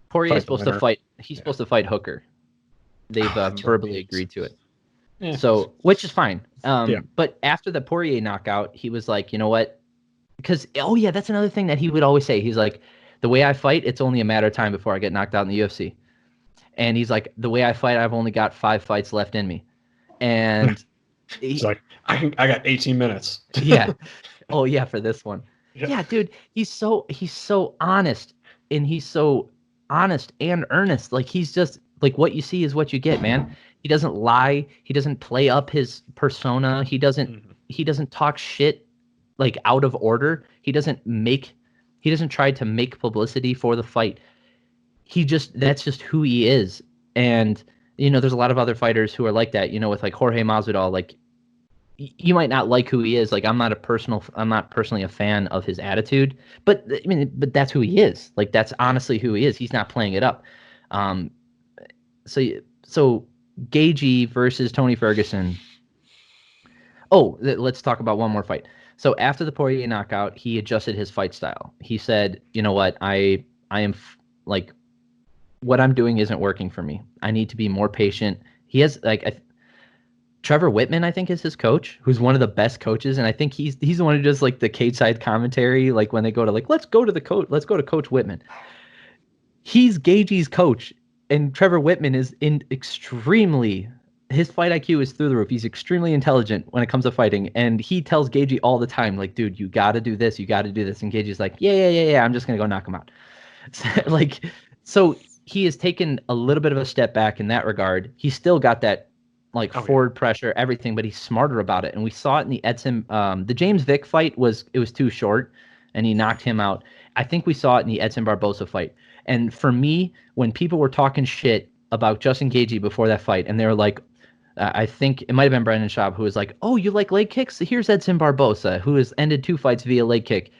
Poirier is supposed to fight. He's supposed to fight Hooker. They've verbally agreed to it. Yeah. So, which is fine. But after the Poirier knockout, he was like, you know what? Because, that's another thing that he would always say. He's like, the way I fight, it's only a matter of time before I get knocked out in the UFC. And he's like, the way I fight, I've only got 5 fights left in me. And he's like, I got 18 minutes. Yeah. Oh yeah, for this one. Yeah, dude, he's so honest, and he's so honest and earnest. Like, he's just like, what you see is what you get, man. He doesn't lie. He doesn't play up his persona. He doesn't talk shit like out of order. He doesn't try to make publicity for the fight. That's just who he is. And there's a lot of other fighters who are like that, with like Jorge Masvidal. Like, you might not like who he is. Like, I'm not personally a fan of his attitude, but that's who he is. Like, that's honestly who he is. He's not playing it up. So Gaethje versus Tony Ferguson. Oh, let's talk about one more fight. So after the Poirier knockout, he adjusted his fight style. He said, "You know what? I am like, what I'm doing isn't working for me. I need to be more patient." He has, like, Trevor Whitman, I think, is his coach, who's one of the best coaches, and I think he's the one who does like the cage side commentary, like when they go to like let's go to Coach Whitman. He's Gage's coach, and Trevor Whitman is in extremely his fight IQ is through the roof. He's extremely intelligent when it comes to fighting, and he tells Gagey all the time, like, dude, you got to do this, you got to do this, and Gagey's like, yeah, I'm just gonna go knock him out. Like, so he has taken a little bit of a step back in that regard. He's still got that like forward pressure, everything, but he's smarter about it. And we saw it in the Edson, the James Vick fight was too short, and he knocked him out. I think we saw it in the Edson Barbosa fight. And for me, when people were talking shit about Justin Gaethje before that fight, and they were like, I think it might have been Brendan Schaub who was like, "Oh, you like leg kicks? Here's Edson Barbosa, who has ended 2 fights via leg kick."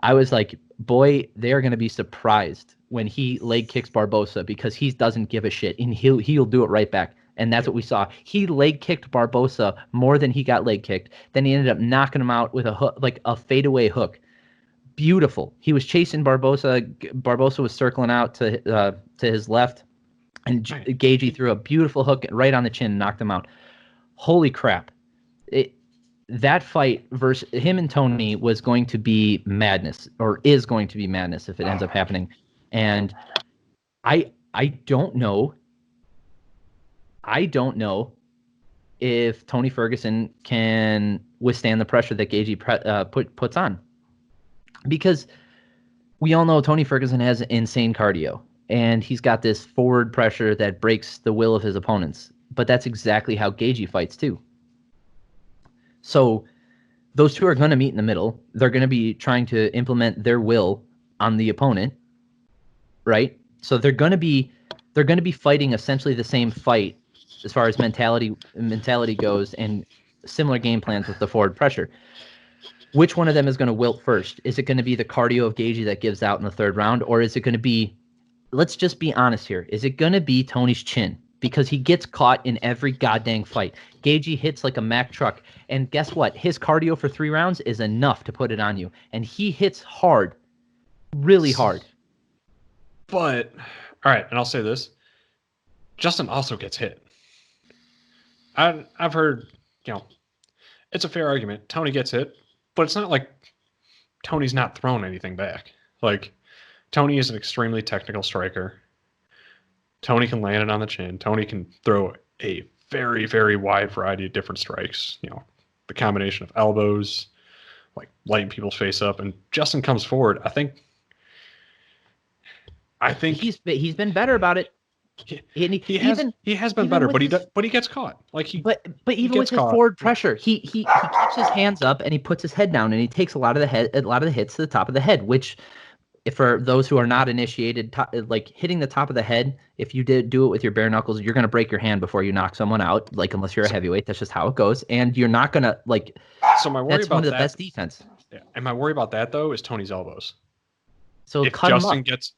I was like, boy, they are going to be surprised when he leg kicks Barbosa because he doesn't give a shit, and he'll do it right back. And that's what we saw. He leg kicked Barbosa more than he got leg kicked. Then he ended up knocking him out with a hook, like a fadeaway hook. Beautiful. He was chasing Barbosa. Barbosa was circling out to his left, and Gaethje threw a beautiful hook right on the chin and knocked him out. Holy crap! That fight versus him and Tony was going to be madness, or is going to be madness if it ends up happening. And I don't know. I don't know if Tony Ferguson can withstand the pressure that Gaethje puts on, because we all know Tony Ferguson has insane cardio, and he's got this forward pressure that breaks the will of his opponents. But that's exactly how Gaethje fights too. So those two are going to meet in the middle. They're going to be trying to implement their will on the opponent, right? So they're going to be fighting essentially the same fight as far as mentality goes, and similar game plans with the forward pressure. Which one of them is going to wilt first? Is it going to be the cardio of Gaethje that gives out in the third round, or is it going to be, let's just be honest here, is it going to be Tony's chin? Because he gets caught in every goddamn fight. Gaethje hits like a Mack truck, and guess what? His cardio for 3 rounds is enough to put it on you, and he hits hard, really hard. But all right, and I'll say this: Justin also gets hit. I've heard, it's a fair argument. Tony gets hit, but it's not like Tony's not throwing anything back. Like, Tony is an extremely technical striker. Tony can land it on the chin. Tony can throw a very, very wide variety of different strikes. The combination of elbows, like lighting people's face up, and Justin comes forward. I think he's been better about it. He has been better, but he gets caught. Like but even with his forward pressure, he keeps his hands up and he puts his head down, and he takes a lot of the hits to the top of the head, which, if for those who are not initiated, like hitting the top of the head, if you did do it with your bare knuckles, you're going to break your hand before you knock someone out, like, unless you're a heavyweight. That's just how it goes. And you're not going to, like, so my worry that's about one of the best defense. Yeah. And my worry about that, though, is Tony's elbows. So if Justin gets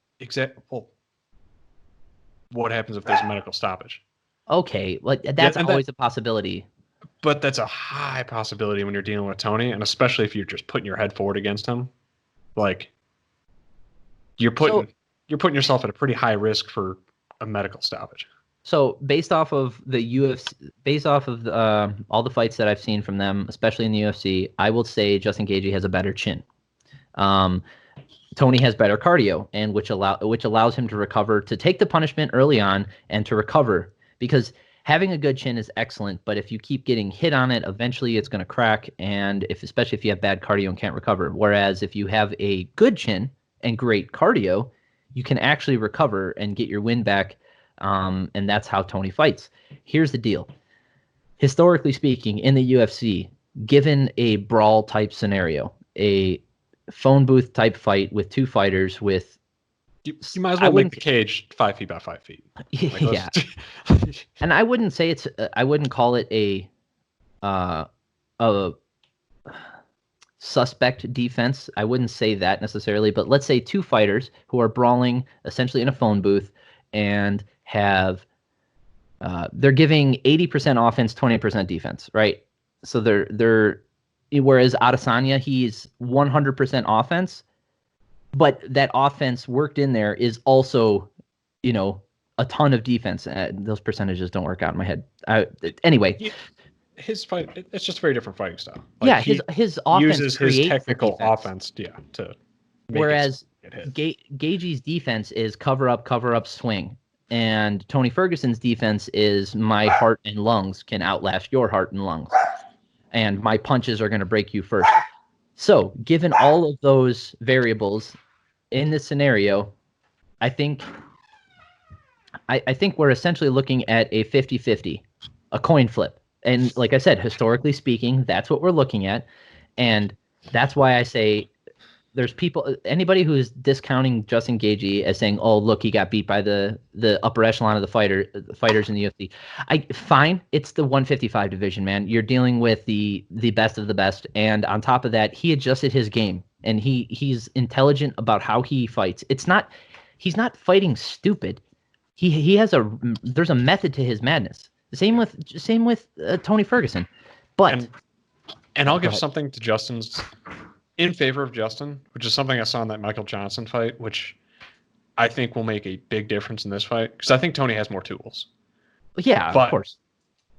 what happens if there's a medical stoppage? Okay, like that's always a possibility. But that's a high possibility when you're dealing with Tony, and especially if you're just putting your head forward against him. Like, you're putting yourself at a pretty high risk for a medical stoppage. So based off of the UFC, based off of all the fights that I've seen from them, especially in the UFC, I will say Justin Gaethje has a better chin. Tony has better cardio, and which allows him to recover, to take the punishment early on and to recover, because having a good chin is excellent, but if you keep getting hit on it, eventually it's going to crack, and especially if you have bad cardio and can't recover. Whereas if you have a good chin and great cardio, you can actually recover and get your win back, and that's how Tony fights. Here's the deal. Historically speaking, in the UFC, given a brawl type scenario, a phone booth type fight with 2 fighters with, you might as well make the cage 5 feet by 5 feet. Like, yeah. And I wouldn't say I wouldn't call it a suspect defense. I wouldn't say that necessarily, but let's say 2 fighters who are brawling essentially in a phone booth and have they're giving 80% offense, 20% defense, right? So they're whereas Adesanya, he's 100% offense, but that offense worked in there is also, a ton of defense. Those percentages don't work out in my head. Anyway, his fight, it's just a very different fighting style. Like Yeah, he his offense uses his creates the technical defense. offense, to make it Whereas get hit. Gage's defense is cover up, swing. And Tony Ferguson's defense is my heart and lungs can outlast your heart and lungs. And my punches are going to break you first. So, given all of those variables in this scenario, I think we're essentially looking at a 50-50, a coin flip. And like I said, historically speaking, that's what we're looking at. And that's why I say there's anybody who is discounting Justin Gaethje as saying, "Oh, look, he got beat by the upper echelon of the fighters in the UFC." Fine, it's the 155 division, man. You're dealing with the best of the best, and on top of that, he adjusted his game, and he's intelligent about how he fights. He's not fighting stupid. He has there's a method to his madness. Same with Tony Ferguson, but and I'll give something to Justin's in favor of Justin, which is something I saw in that Michael Johnson fight, which I think will make a big difference in this fight because I think Tony has more tools. Yeah, of course.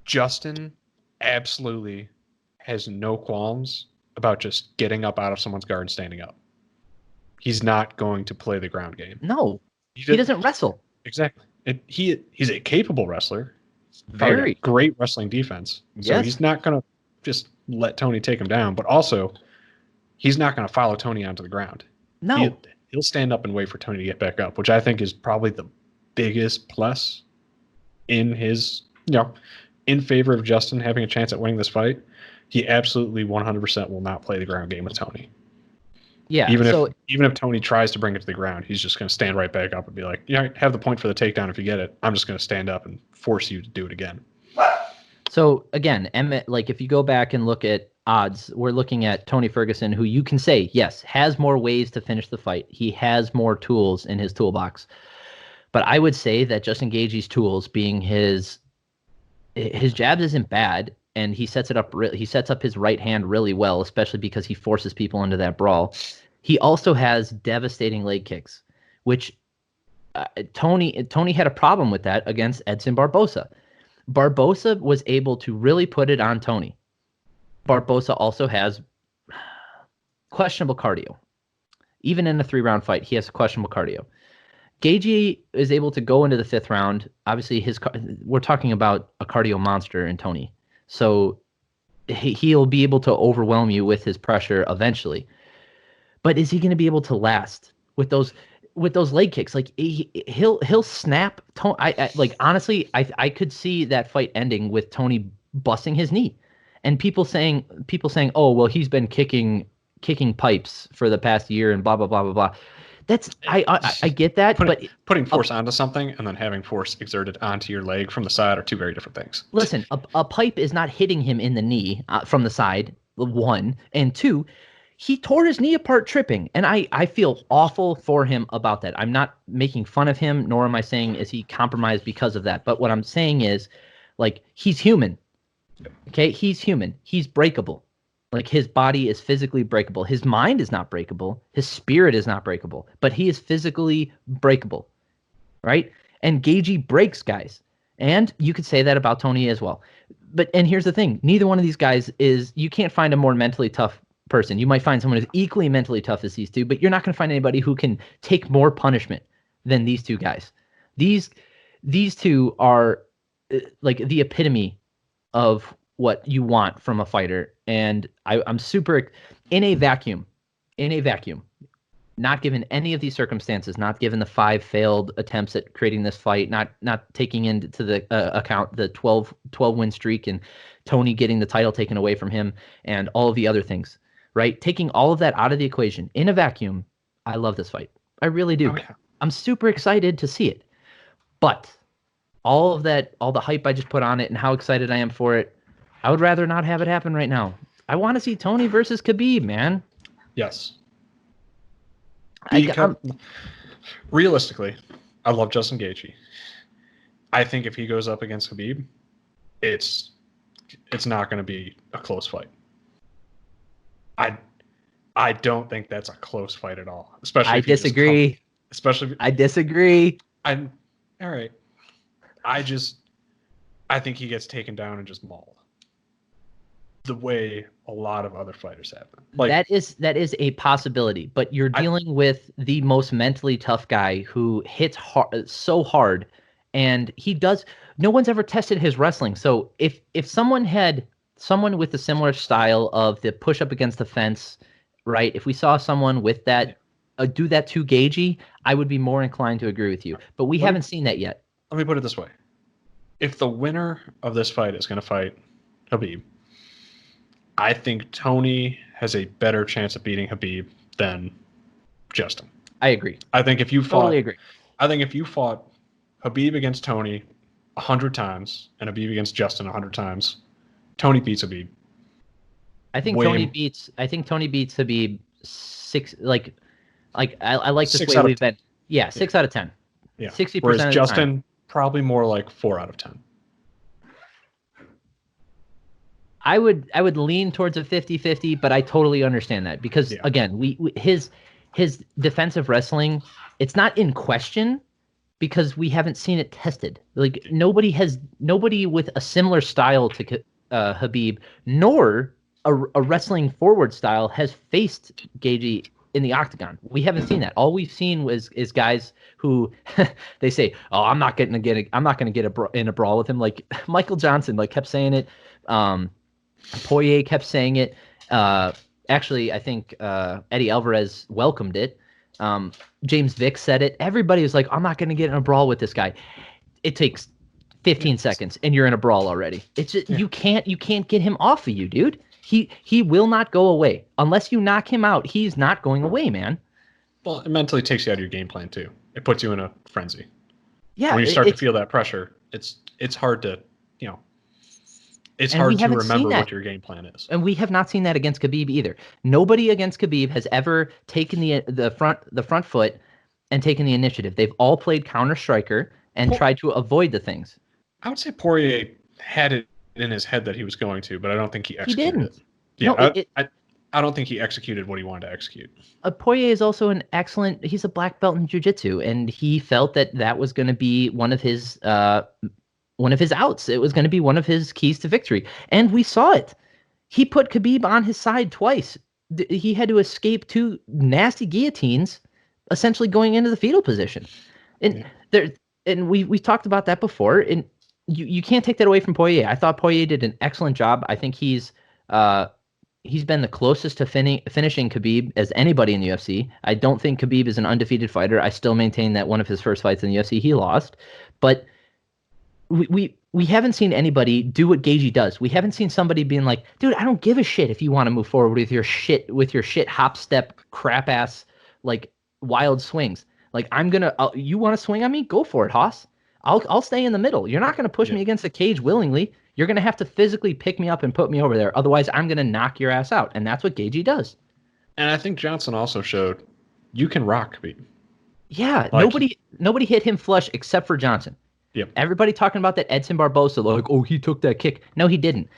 Justin absolutely has no qualms about just getting up out of someone's guard and standing up. He's not going to play the ground game. No, he doesn't wrestle. Exactly. He's a capable wrestler. Very great wrestling defense. So he's not going to just let Tony take him down, but also he's not going to follow Tony onto the ground. No. He'll stand up and wait for Tony to get back up, which I think is probably the biggest plus in his, in favor of Justin having a chance at winning this fight. He absolutely 100% will not play the ground game with Tony. Yeah. Even if Tony tries to bring it to the ground, he's just going to stand right back up and be like, have the point for the takedown if you get it. I'm just going to stand up and force you to do it again. So again, like if you go back and look at odds, we're looking at Tony Ferguson, who you can say, yes, has more ways to finish the fight. He has more tools in his toolbox. But I would say that Justin Gaethje's tools, being his jabs, isn't bad, and he sets up his right hand really well, especially because he forces people into that brawl. He also has devastating leg kicks, which Tony had a problem with that against Edson Barboza. Barboza was able to really put it on Tony. Barboza also has questionable cardio. Even in a 3-round fight, he has questionable cardio. Gaethje is able to go into the 5th round. Obviously, we're talking about a cardio monster in Tony. So he'll be able to overwhelm you with his pressure eventually. But is he going to be able to last with those leg kicks? Like he'll snap. Honestly, I could see that fight ending with Tony busting his knee, and people saying, "Oh, well, he's been kicking pipes for the past year and blah blah blah blah blah." That's I get that, but putting force onto something and then having force exerted onto your leg from the side are two very different things. Listen, a pipe is not hitting him in the knee from the side. 1 and 2. He tore his knee apart tripping, and I feel awful for him about that. I'm not making fun of him, nor am I saying is he compromised because of that. But what I'm saying is, like, he's human. Okay, he's human. He's breakable. Like, his body is physically breakable. His mind is not breakable. His spirit is not breakable. But he is physically breakable, right? And Gaethje breaks guys. And you could say that about Tony as well. And here's the thing. Neither one of these guys you can't find a more mentally tough person. You might find someone who's equally mentally tough as these two, but you're not going to find anybody who can take more punishment than these two guys. These two are like the epitome of what you want from a fighter. And I'm super in a vacuum, not given any of these circumstances, not given the 5 failed attempts at creating this fight, not taking into the account the 12 win streak and Tony getting the title taken away from him and all of the other things, right? Taking all of that out of the equation in a vacuum, I love this fight. I really do. Oh, yeah. I'm super excited to see it. But all of that, all the hype I just put on it and how excited I am for it, I would rather not have it happen right now. I want to see Tony versus Khabib, man. Yes. Realistically, I love Justin Gaethje. I think if he goes up against Khabib, it's not going to be a close fight. I don't think that's a close fight at all. Especially I disagree. I disagree. All right. I think he gets taken down and just mauled. the way a lot of other fighters have been. Like that is a possibility, but you're dealing with the most mentally tough guy who hits hard, so hard, and he does. No one's ever tested his wrestling. So if someone had someone with a similar style of the push up against the fence, right? If we saw someone with that do that to Gagey, I would be more inclined to agree with you. But we haven't seen that yet. Let me put it this way: if the winner of this fight is going to fight Khabib, I think Tony has a better chance of beating Khabib than Justin. I agree. I think if you fought, Totally agree. I think if you fought Khabib against Tony 100 times and Khabib against Justin 100 times, Tony beats Khabib. I think Tony beats Khabib six. I like this way we've been. Yeah, 6 out of 10. Yeah, 60%. Whereas Justin probably more like 4 out of 10. I would lean towards a 50-50, but I totally understand that because again, his defensive wrestling, it's not in question because we haven't seen it tested. Like nobody with a similar style to Khabib, nor a wrestling forward style has faced Gagey in the octagon. We haven't seen that. All we've seen is guys who they say, "Oh, I'm not going to get in a brawl with him." Like Michael Johnson, kept saying it. Poirier kept saying it. Actually, I think Eddie Alvarez welcomed it. James Vick said it. Everybody was like, "I'm not going to get in a brawl with this guy." It takes 15 seconds, and you're in a brawl already. It's just, you can't get him off of you, dude. He will not go away unless you knock him out. He's not going away, man. Well, it mentally takes you out of your game plan too. It puts you in a frenzy. Yeah, when you start to feel that pressure, it's hard to It's hard to remember what your game plan is. And we have not seen that against Khabib either. Nobody against Khabib has ever taken the front foot and taken the initiative. They've all played counter striker and tried to avoid the things. I would say Poirier had it in his head that he was going to, but I don't think he executed it. Yeah, no, I don't think he executed what he wanted to execute. Poirier is also he's a black belt in jiu-jitsu, and he felt that was going to be one of his outs. It was going to be one of his keys to victory. And we saw it. He put Khabib on his side twice. He had to escape 2 nasty guillotines, essentially going into the fetal position. And we talked about that before. And you can't take that away from Poirier. I thought Poirier did an excellent job. I think he's been the closest to finishing Khabib as anybody in the UFC. I don't think Khabib is an undefeated fighter. I still maintain that one of his first fights in the UFC, he lost. But we haven't seen anybody do what Gagey does. We haven't seen somebody being like, dude, I don't give a shit if you want to move forward with your shit hop step crap ass wild swings. You want to swing on me? Go for it, Haas. I'll stay in the middle. You're not going to push me against the cage willingly. You're going to have to physically pick me up and put me over there. Otherwise, I'm going to knock your ass out. And that's what Gagey does. And I think Johnson also showed you can rock Khabib. Yeah, nobody hit him flush except for Johnson. Yep. Everybody talking about that Edson Barbosa, he took that kick. No, he didn't.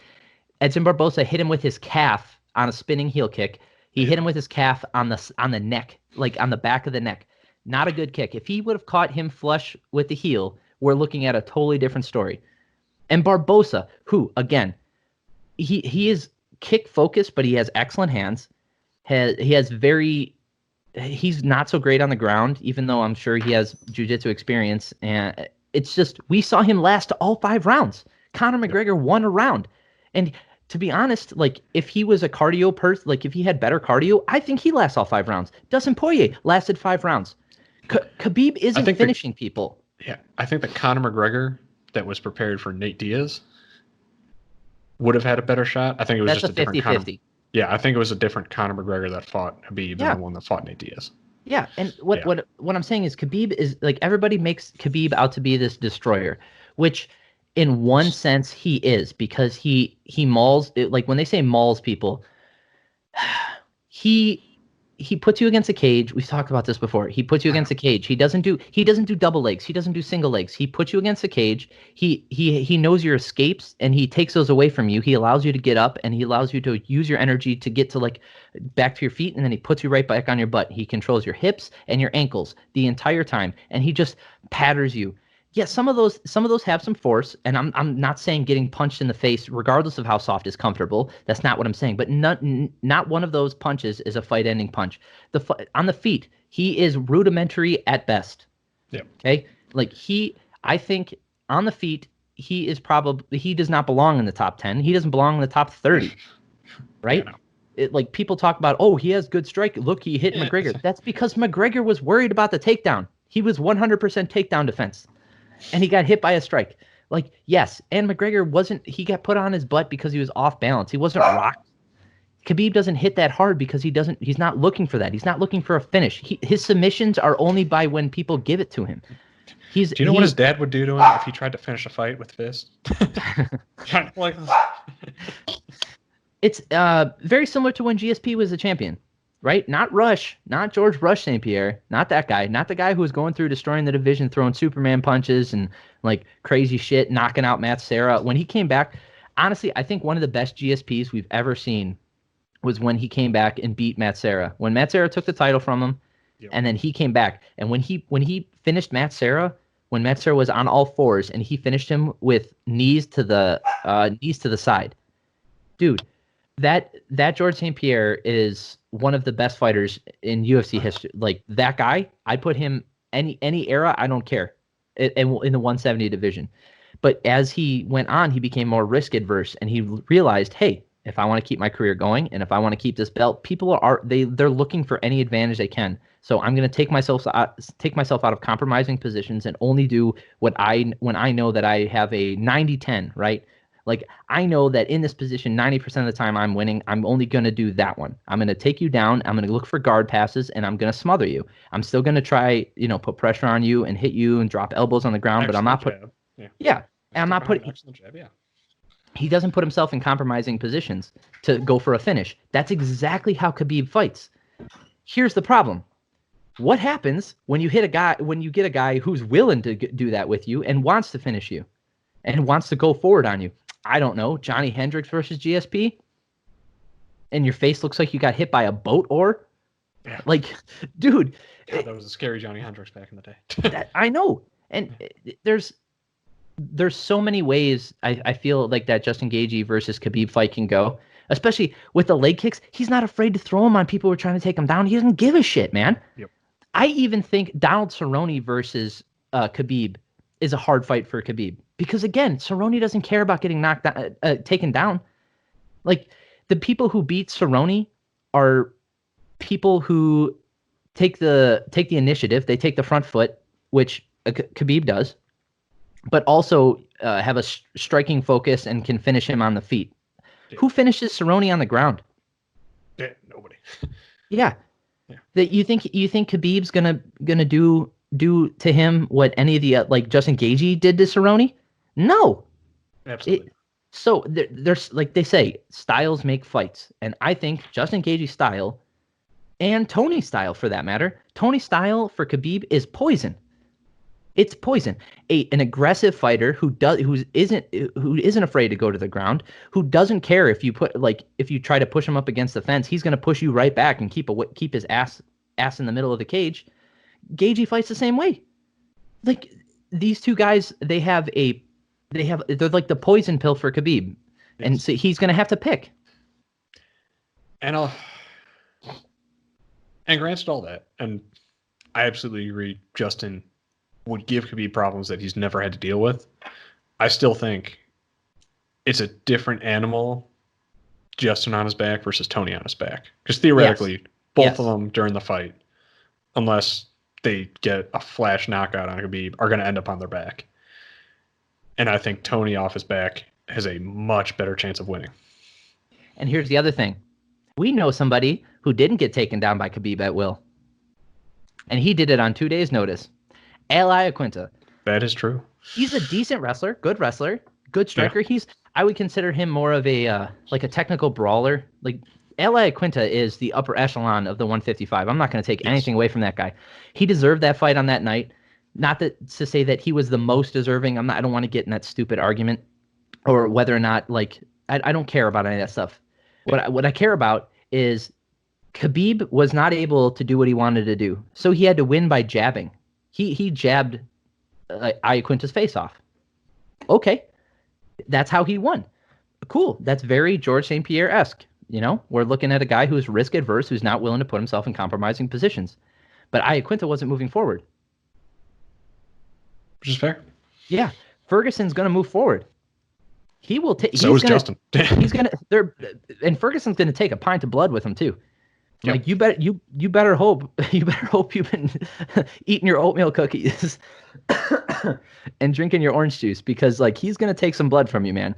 Edson Barbosa hit him with his calf on a spinning heel kick. He hit him with his calf on the neck, on the back of the neck. Not a good kick. If he would have caught him flush with the heel, we're looking at a totally different story. And Barbosa, who, again, he is kick focused, but he has excellent hands. He's not so great on the ground, even though I'm sure he has jiu-jitsu experience. And it's just, we saw him last all 5 rounds. Conor McGregor won a round. And to be honest, if he was a cardio person, if he had better cardio, I think he lasts all 5 rounds. Dustin Poirier lasted 5 rounds. Khabib isn't finishing people. Yeah, I think that Conor McGregor that was prepared for Nate Diaz would have had a better shot. I think it was just a different 50-50. Yeah, I think it was a different Conor McGregor that fought Khabib than the one that fought Nate Diaz. Yeah, and what I'm saying is Khabib is everybody makes Khabib out to be this destroyer, which in one sense he is, because he mauls, when they say mauls people, he puts you against a cage. We've talked about this before. He puts you against a cage. He doesn't do double legs. He doesn't do single legs. He puts you against a cage. He knows your escapes and he takes those away from you. He allows you to get up and he allows you to use your energy to get to back to your feet, and then he puts you right back on your butt. He controls your hips and your ankles the entire time, and he just patters you. Yeah, some of those have some force, and I'm not saying getting punched in the face, regardless of how soft, is comfortable. That's not what I'm saying. But not one of those punches is a fight-ending punch. On the feet, he is rudimentary at best. Yeah. Okay, like I think on the feet, he does not belong in the top 10. He doesn't belong in the top 30, Yeah, right? no. Like people talk about, oh, he has good strike. Look, he hit Yeah. McGregor. That's because McGregor was worried about the takedown. He was 100% takedown defense, and he got hit by a strike. Like, yes, and McGregor wasn't. He got put on his butt because he was off balance. He wasn't rocked. Khabib doesn't hit that hard because he doesn't. He's not looking for that. He's not looking for a finish. His submissions are only by when people give it to him. Do you know what his dad would do to him if he tried to finish a fight with fists? Like, It's very similar to when GSP was the champion, right? Not Rush, not George Rush St. Pierre, not that guy, not the guy who was going through destroying the division, throwing Superman punches and like crazy shit, knocking out Matt Serra. When he came back, honestly, I think one of the best GSPs we've ever seen was when he came back and beat Matt Serra. When Matt Serra took the title from him, Yep. and then he came back, and when he finished Matt Serra, when Matt Serra was on all fours, and he finished him with knees to the side, dude. That George St. Pierre is one of the best fighters in UFC history. Like that guy, I'd put him any era. I don't care, in the 170 division. But as he went on, he became more risk adverse, and he realized, hey, if I want to keep my career going, and if I want to keep this belt, people they're looking for any advantage they can. So I'm going to take myself out of compromising positions and only do when I know that I have a 90-10, right? Like I know that in this position, 90% of the time I'm winning. I'm only going to do that one. I'm going to take you down. I'm going to look for guard passes, and I'm going to smother you. I'm still going to try, put pressure on you and hit you and drop elbows on the ground, but I'm not putting. Yeah, and I'm not putting. Excellent jab, yeah. He doesn't put himself in compromising positions to go for a finish. That's exactly how Khabib fights. Here's the problem. What happens when you get a guy who's willing to do that with you and wants to finish you and wants to go forward on you? I don't know, Johnny Hendricks versus GSP? And your face looks like you got hit by a boat oar? Yeah. Like, dude. God, that was a scary Johnny Hendricks back in the day. I know. And there's so many ways I feel like that Justin Gaethje versus Khabib fight can go, especially with the leg kicks. He's not afraid to throw them on people who are trying to take him down. He doesn't give a shit, man. Yep. I even think Donald Cerrone versus Khabib is a hard fight for Khabib because, again, Cerrone doesn't care about getting knocked down, taken down. Like, the people who beat Cerrone are people who take the initiative. They take the front foot, which Khabib does, but also have a striking focus and can finish him on the feet. Yeah. Who finishes Cerrone on the ground? Yeah, nobody. Yeah. That you think Khabib's gonna do to him what any of the like Justin Gaethje did to Cerrone? No. Absolutely. So there's, like they say, styles make fights, and I think Justin Gaethje's style and Tony's style, for that matter, Tony's style for Khabib is poison. It's poison. An aggressive fighter who isn't afraid to go to the ground, who doesn't care if you try to push him up against the fence, he's going to push you right back and keep his ass in the middle of the cage. Gaethje fights the same way. Like, these two guys, they're like the poison pill for Khabib, yes. And so he's going to have to pick. And granted all that, and I absolutely agree, Justin would give Khabib problems that he's never had to deal with. I still think it's a different animal, Justin on his back versus Tony on his back. Because theoretically, both of them during the fight, unless they get a flash knockout on Khabib, are going to end up on their back. And I think Tony off his back has a much better chance of winning. And here's the other thing. We know somebody who didn't get taken down by Khabib at will. And he did it on 2 days' notice. Al Iaquinta. That is true. He's a decent wrestler, good striker. Yeah. I would consider him more of a like a technical brawler. Like, Al Iaquinta is the upper echelon of the 155. I'm not going to take anything away from that guy. He deserved that fight on that night. Not that to say that he was the most deserving. I don't want to get in that stupid argument, or whether or not, like, I don't care about any of that stuff. Yeah. What I care about is Khabib was not able to do what he wanted to do, so he had to win by jabbing. He jabbed Iaquinta's face-off. Okay, that's how he won. Cool. That's very George St. Pierre-esque. We're looking at a guy who's risk adverse, who's not willing to put himself in compromising positions. But Iaquinta wasn't moving forward. Which is fair. Yeah, Ferguson's going to move forward. He will take. So is Justin. He's gonna. And Ferguson's going to take a pint of blood with him too. Yep. Like you better hope you've been eating your oatmeal cookies and drinking your orange juice, because like he's going to take some blood from you, man.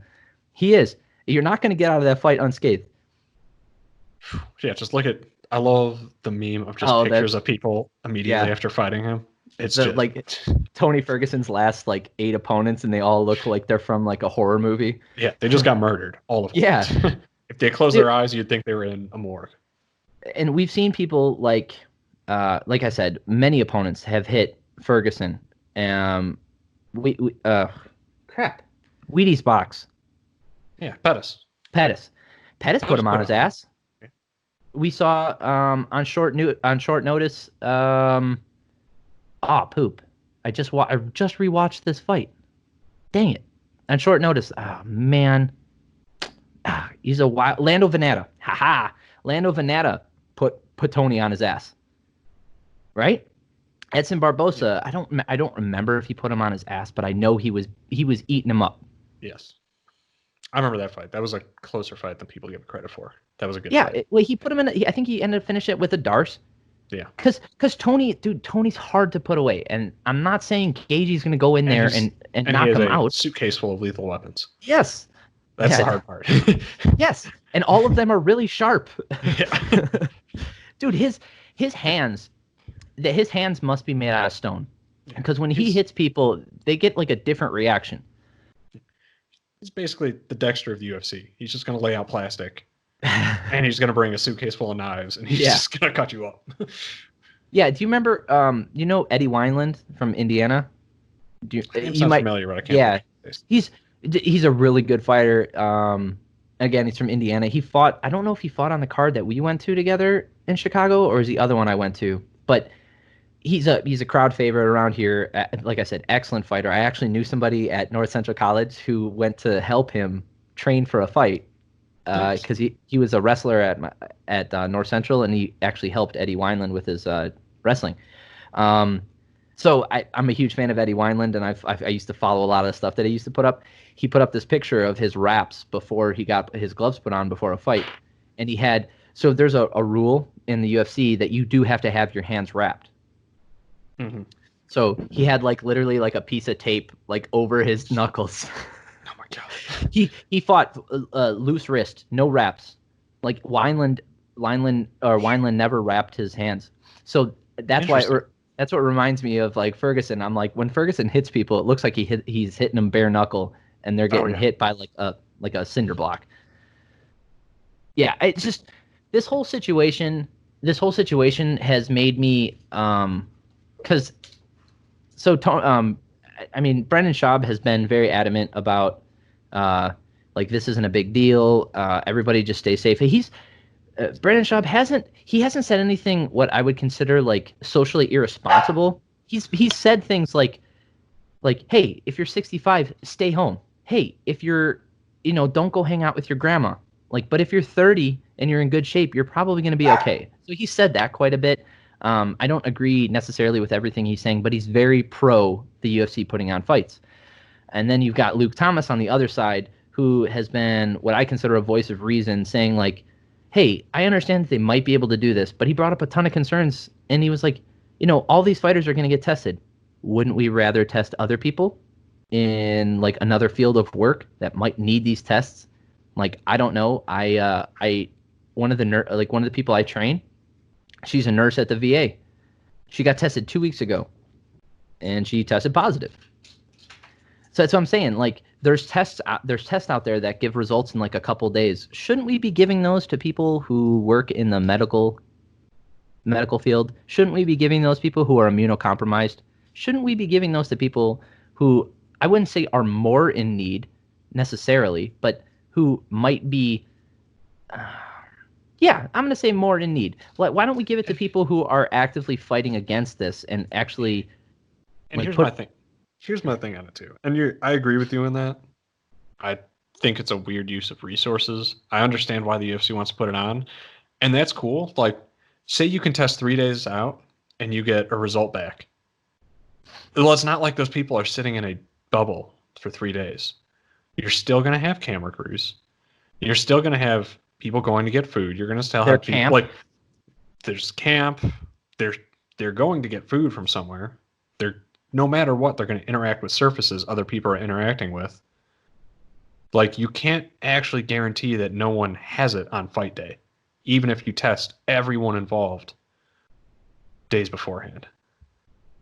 He is. You're not going to get out of that fight unscathed. Yeah, just look at. I love the meme of just pictures of people immediately after fighting him. It's just like Tony Ferguson's last like 8 opponents, and they all look like they're from like a horror movie. Yeah, they just got murdered, all of them. Yeah. If they close their eyes, you'd think they were in a morgue. And we've seen people like I said, many opponents have hit Ferguson. Wheaties box. Yeah, Pettis put him on his ass. Yeah. We saw on short notice. Poop! I just rewatched this fight. Dang it! On short notice. Oh man. He's a wild Lando Venata. Haha. Lando Venata put Tony on his ass. Right? Edson Barbosa. I don't remember if he put him on his ass, but I know he was eating him up. Yes. I remember that fight. That was a closer fight than people give it credit for. That was a good fight. Yeah, he put him in. I think he ended up finishing it with a Darce. Yeah. Because Tony's hard to put away, and I'm not saying Gaethje's going to go in there and knock him out. Suitcase full of lethal weapons. Yes. That's the hard part. Yes, and all of them are really sharp. Yeah. Dude, his hands must be made out of stone, because when he hits people, they get like a different reaction. He's basically the Dexter of the UFC. He's just going to lay out plastic, and he's going to bring a suitcase full of knives, and he's just going to cut you up. Yeah. Do you remember? Eddie Wineland from Indiana? You might familiar, but I can't. Yeah. He's a really good fighter. Again, he's from Indiana. He fought. I don't know if he fought on the card that we went to together in Chicago, or is the other one I went to. But he's a crowd favorite around here. Like I said, excellent fighter. I actually knew somebody at North Central College who went to help him train for a fight, because he was a wrestler at North Central, and he actually helped Eddie Wineland with his wrestling. So I'm a huge fan of Eddie Wineland, and I used to follow a lot of the stuff that he used to put up. He put up this picture of his wraps before he got his gloves put on before a fight, and he had. So there's a rule in the UFC that you do have to have your hands wrapped. Mm-hmm. So he had like literally like a piece of tape like over his knuckles. Oh my god. He fought loose wrist, no wraps. Like Wineland never wrapped his hands. So that's why. That's what reminds me of like Ferguson. I'm like, when Ferguson hits people, it looks like he's hitting them bare knuckle, and they're getting hit by like a cinder block. Yeah, it's just this whole situation has made me because I mean, Brendan Schaub has been very adamant about like this isn't a big deal. Everybody just stay safe. Brendan Schaub hasn't said anything what I would consider like socially irresponsible. He's said things like, hey, if you're 65, stay home. Hey, if you're, don't go hang out with your grandma. Like, but if you're 30 and you're in good shape, you're probably going to be okay. So he said that quite a bit. I don't agree necessarily with everything he's saying, but he's very pro the UFC putting on fights. And then you've got Luke Thomas on the other side, who has been what I consider a voice of reason, saying like, hey, I understand that they might be able to do this, but he brought up a ton of concerns, and he was like, all these fighters are going to get tested. Wouldn't we rather test other people in like another field of work that might need these tests? Like, I don't know. One of the people I train, she's a nurse at the VA. She got tested 2 weeks ago, and she tested positive. So that's what I'm saying. Like, there's tests out there that give results in like a couple days. Shouldn't we be giving those to people who work in the medical field? Shouldn't we be giving those people who are immunocompromised? Shouldn't we be giving those to people who I wouldn't say are more in need necessarily, but who might be I'm going to say more in need. Why don't we give it to people who are actively fighting against this and actually here's my thing. here's my thing on it too, and I agree with you in that. I think it's a weird use of resources. I understand why the UFC wants to put it on, and that's cool. Like, say you can test 3 days out and you get a result back. Well, it's not like those people are sitting in a bubble for 3 days. You're still going to have camera crews. You're still going to have people going to get food. You're going to still Their have people camp. like there's camp. They're they're going to get food from somewhere. They're no matter what, they're going to interact with surfaces other people are interacting with. Like, you can't actually guarantee that no one has it on fight day, even if you test everyone involved days beforehand.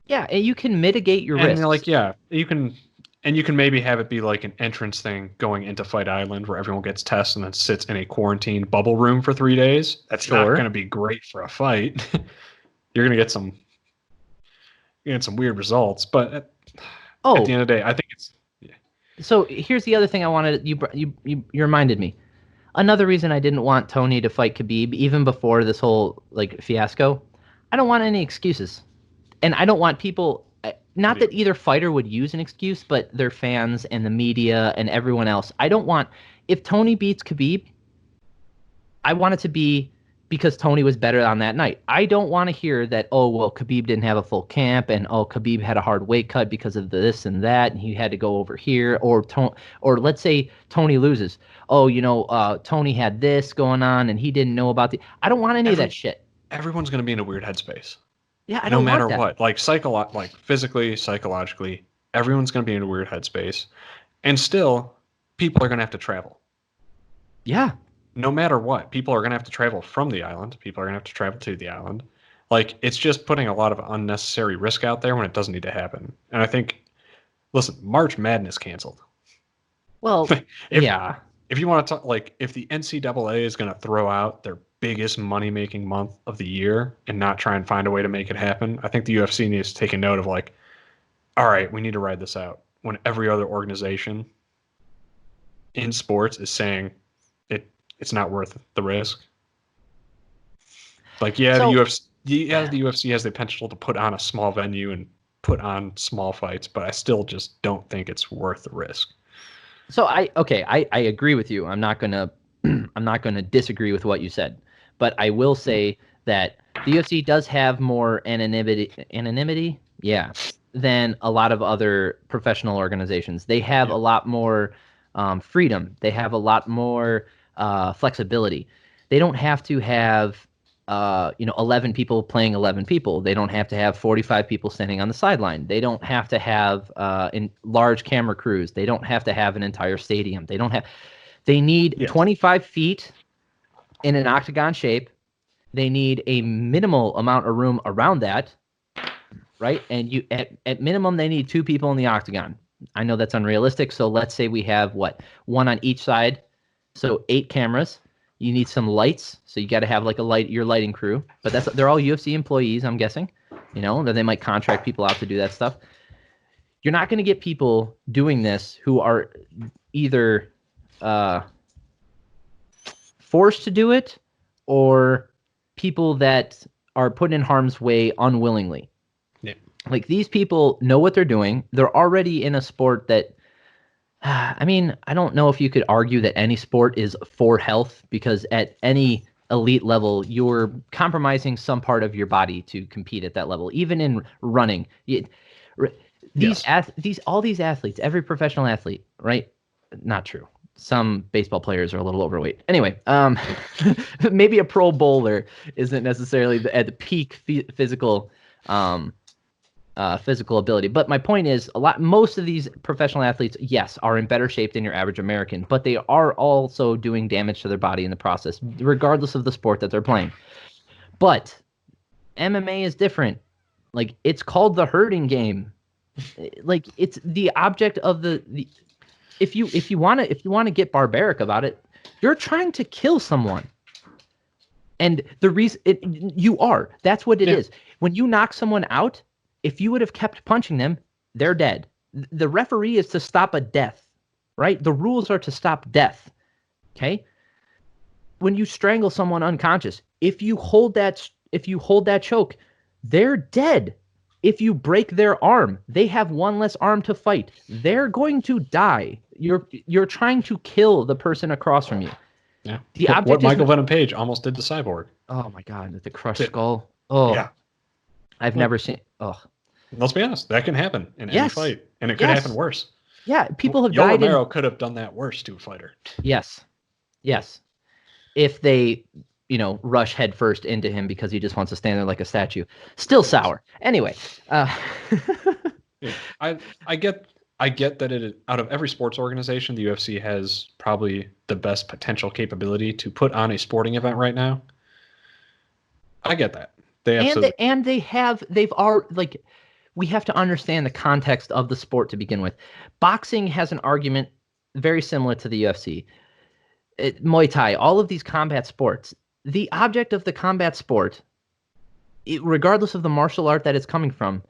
Yeah, and you can mitigate your And risks. they're like, yeah, you can, and you can maybe have it be like an entrance thing going into Fight Island where everyone gets tests and then sits in a quarantine bubble room for 3 days. That's not Sure. going to be great for a fight. You're going to get some weird results, but at the end of the day, I think it's So here's the other thing I wanted. You reminded me. Another reason I didn't want Tony to fight Khabib, even before this whole like fiasco, I don't want any excuses, and I don't want people. Not that either fighter would use an excuse, but their fans and the media and everyone else. I don't want if Tony beats Khabib, I want it to be because Tony was better on that night. I don't want to hear that, oh, well, Khabib didn't have a full camp and, oh, Khabib had a hard weight cut because of this and that, and he had to go over here. Or let's say Tony loses. Oh, Tony had this going on and he didn't know about the. I don't want any of that shit. everyone's going to be in a weird headspace. Yeah, I No don't matter want that. what, like physically, psychologically, everyone's going to be in a weird headspace, and still, people are going to have to travel. Yeah. No matter what, people are going to have to travel from the island. People are going to have to travel to the island. Like, it's just putting a lot of unnecessary risk out there when it doesn't need to happen. And I think, listen, March Madness canceled. Well, yeah. If you want to talk, like, if the NCAA is going to throw out their biggest money making month of the year and not try and find a way to make it happen, I think the UFC needs to take a note of, like, all right, we need to ride this out. When every other organization in sports is saying it's not worth the risk. Like, yeah, So, the UFC has the potential to put on a small venue and put on small fights, but I still just don't think it's worth the risk. So I agree with you. I'm not gonna disagree with what you said, but I will say that the UFC does have more anonymity, yeah, than a lot of other professional organizations. They have a lot more freedom. They have a lot more flexibility. They don't have to have 11 people playing 11 people. They don't have to have 45 people standing on the sideline. They don't have to have in large camera crews. They don't have to have an entire stadium. They need 25 feet in an octagon shape. They need a minimal amount of room around that, right? And at minimum, they need 2 people in the octagon. I know that's unrealistic. So let's say we have one on each side. So 8 cameras. You need some lights, so you got to have like your lighting crew. But they're all UFC employees, I'm guessing. That they might contract people out to do that stuff. You're not going to get people doing this who are either forced to do it or people that are put in harm's way unwillingly. Yeah. Like, these people know what they're doing. They're already in a sport that. I mean, I don't know if you could argue that any sport is for health, because at any elite level, you're compromising some part of your body to compete at that level. Even in running, all these athletes, every professional athlete, right? Not true. Some baseball players are a little overweight. Anyway, maybe a pro bowler isn't necessarily at the peak physical ability. But my point is, most of these professional athletes, yes, are in better shape than your average American, but they are also doing damage to their body in the process, regardless of the sport that they're playing. But MMA is different. Like, it's called the herding game. Like, it's the object of the if you want to get barbaric about it, you're trying to kill someone. And the reason that's what it is. When you knock someone out, if you would have kept punching them, they're dead. The referee is to stop a death, right? The rules are to stop death. Okay? When you strangle someone unconscious, if you hold that choke, they're dead. If you break their arm, they have one less arm to fight. They're going to die. You're trying to kill the person across from you. Yeah. The What object is Michael Venom Page almost did to Cyborg. oh my god, the crushed skull. Oh, Yeah. I've never seen. Oh, Let's be honest, that can happen in any yes, fight, and it could yes, happen worse. yeah. People have Yo died in. Romero could have done that worse to a fighter. Yes, yes. If they, rush headfirst into him because he just wants to stand there like a statue. Still sour. Anyway, Yeah, I get that it out of every sports organization, the UFC has probably the best potential capability to put on a sporting event right now. I get that. They absolutely and they've already like we have to understand the context of the sport to begin with. Boxing has an argument very similar to the UFC. Muay Thai, all of these combat sports, the object of the combat sport, regardless of the martial art that it's coming from,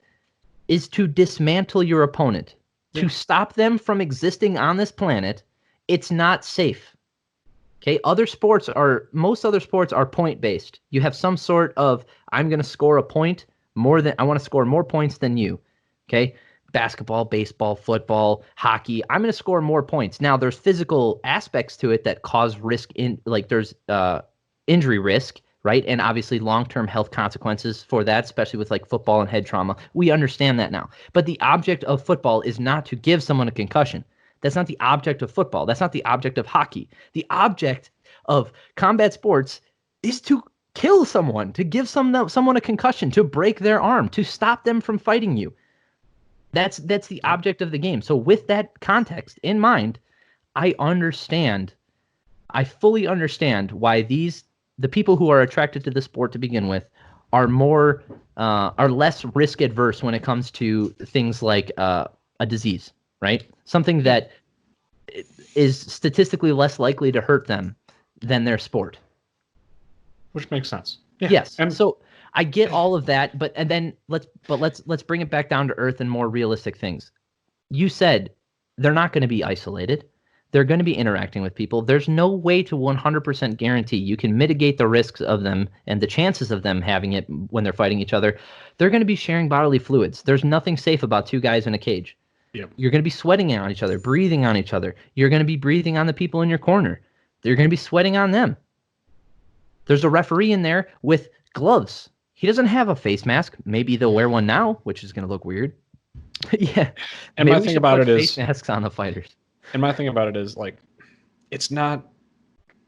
is to dismantle your opponent, to stop them from existing on this planet. It's not safe. Okay, most other sports are point based. You have some sort of I'm going to score a point I want to score more points than you. Okay, basketball, baseball, football, hockey. I'm going to score more points. Now there's physical aspects to it that cause risk there's injury risk, right? And obviously long-term health consequences for that, especially with like football and head trauma. We understand that now. But the object of football is not to give someone a concussion. That's not the object of football. That's not the object of hockey. The object of combat sports is to kill someone, to give someone a concussion, to break their arm, to stop them from fighting you. That's the object of the game. So with that context in mind, I fully understand why the people who are attracted to the sport to begin with are less risk adverse when it comes to things like a disease, right? Something that is statistically less likely to hurt them than their sport. Which makes sense. Yeah. Yes. So I get all of that, but let's bring it back down to earth and more realistic things. You said they're not going to be isolated. They're going to be interacting with people. There's no way to 100% guarantee you can mitigate the risks of them and the chances of them having it when they're fighting each other. They're going to be sharing bodily fluids. There's nothing safe about two guys in a cage. Yep. You're going to be sweating on each other, breathing on each other. You're going to be breathing on the people in your corner. They're going to be sweating on them. There's a referee in there with gloves. He doesn't have a face mask. Maybe they'll wear one now, which is going to look weird. Yeah. And my thing about it is face masks on the fighters. And my thing about it is like, it's not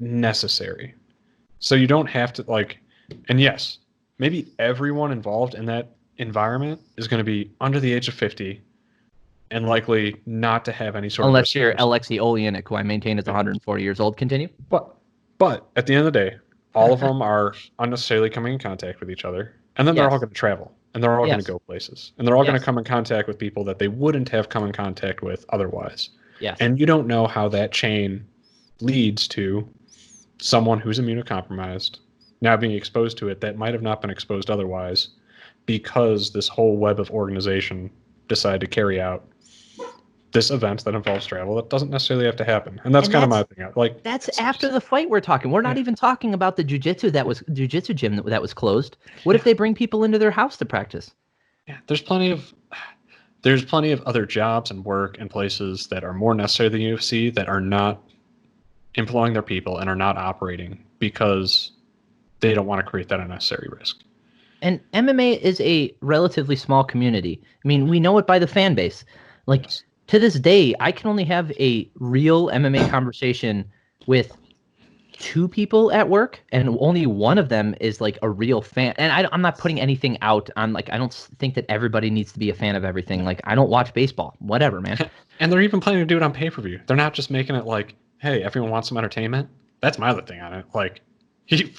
necessary. So you don't have to and yes, maybe everyone involved in that environment is going to be under the age of 50 and likely not to have any sort unless of you're Alexei Oleanic, who I maintain is 140 years old. Continue. But at the end of the day, all of them are unnecessarily coming in contact with each other, and then they're all going to travel, and they're all going to go places, and they're all going to come in contact with people that they wouldn't have come in contact with otherwise. Yes. And you don't know how that chain leads to someone who's immunocompromised now being exposed to it that might have not been exposed otherwise, because this whole web of organization decided to carry out this event that involves travel that doesn't necessarily have to happen. And that's kind of my thing. Like, that's after the fight we're talking. We're not even talking about the jiu-jitsu gym that was closed. What if they bring people into their house to practice? Yeah, there's plenty of other jobs and work and places that are more necessary than UFC that are not employing their people and are not operating because they don't want to create that unnecessary risk. And MMA is a relatively small community. I mean, we know it by the fan base. Like, yes. To this day, I can only have a real MMA conversation with 2 people at work, and only one of them is like a real fan. And I'm not putting anything out on I don't think that everybody needs to be a fan of everything. Like, I don't watch baseball, whatever, man. And they're even planning to do it on pay-per-view. They're not just making it like, hey, everyone wants some entertainment. That's my other thing on it. Like, you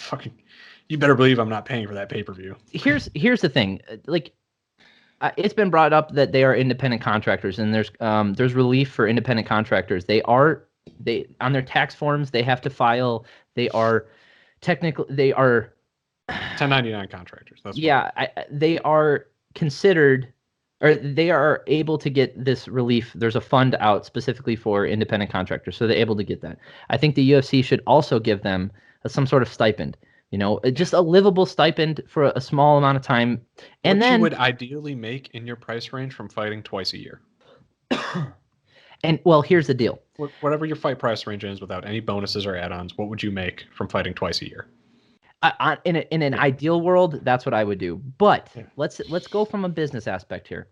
better believe I'm not paying for that pay-per-view. Here's the thing. Like, it's been brought up that they are independent contractors, and there's relief for independent contractors. They on their tax forms they have to file. They are 1099 contractors. That's they are considered, or they are able to get this relief. There's a fund out specifically for independent contractors, so they're able to get that. I think the UFC should also give them some sort of stipend, Just a livable stipend for a small amount of time. And What then you would ideally make in your price range from fighting twice a year. And well, here's the deal. Whatever your fight price range is without any bonuses or add-ons, what would you make from fighting twice a year? In an ideal world, that's what I would do. But Yeah. let's go from a business aspect here.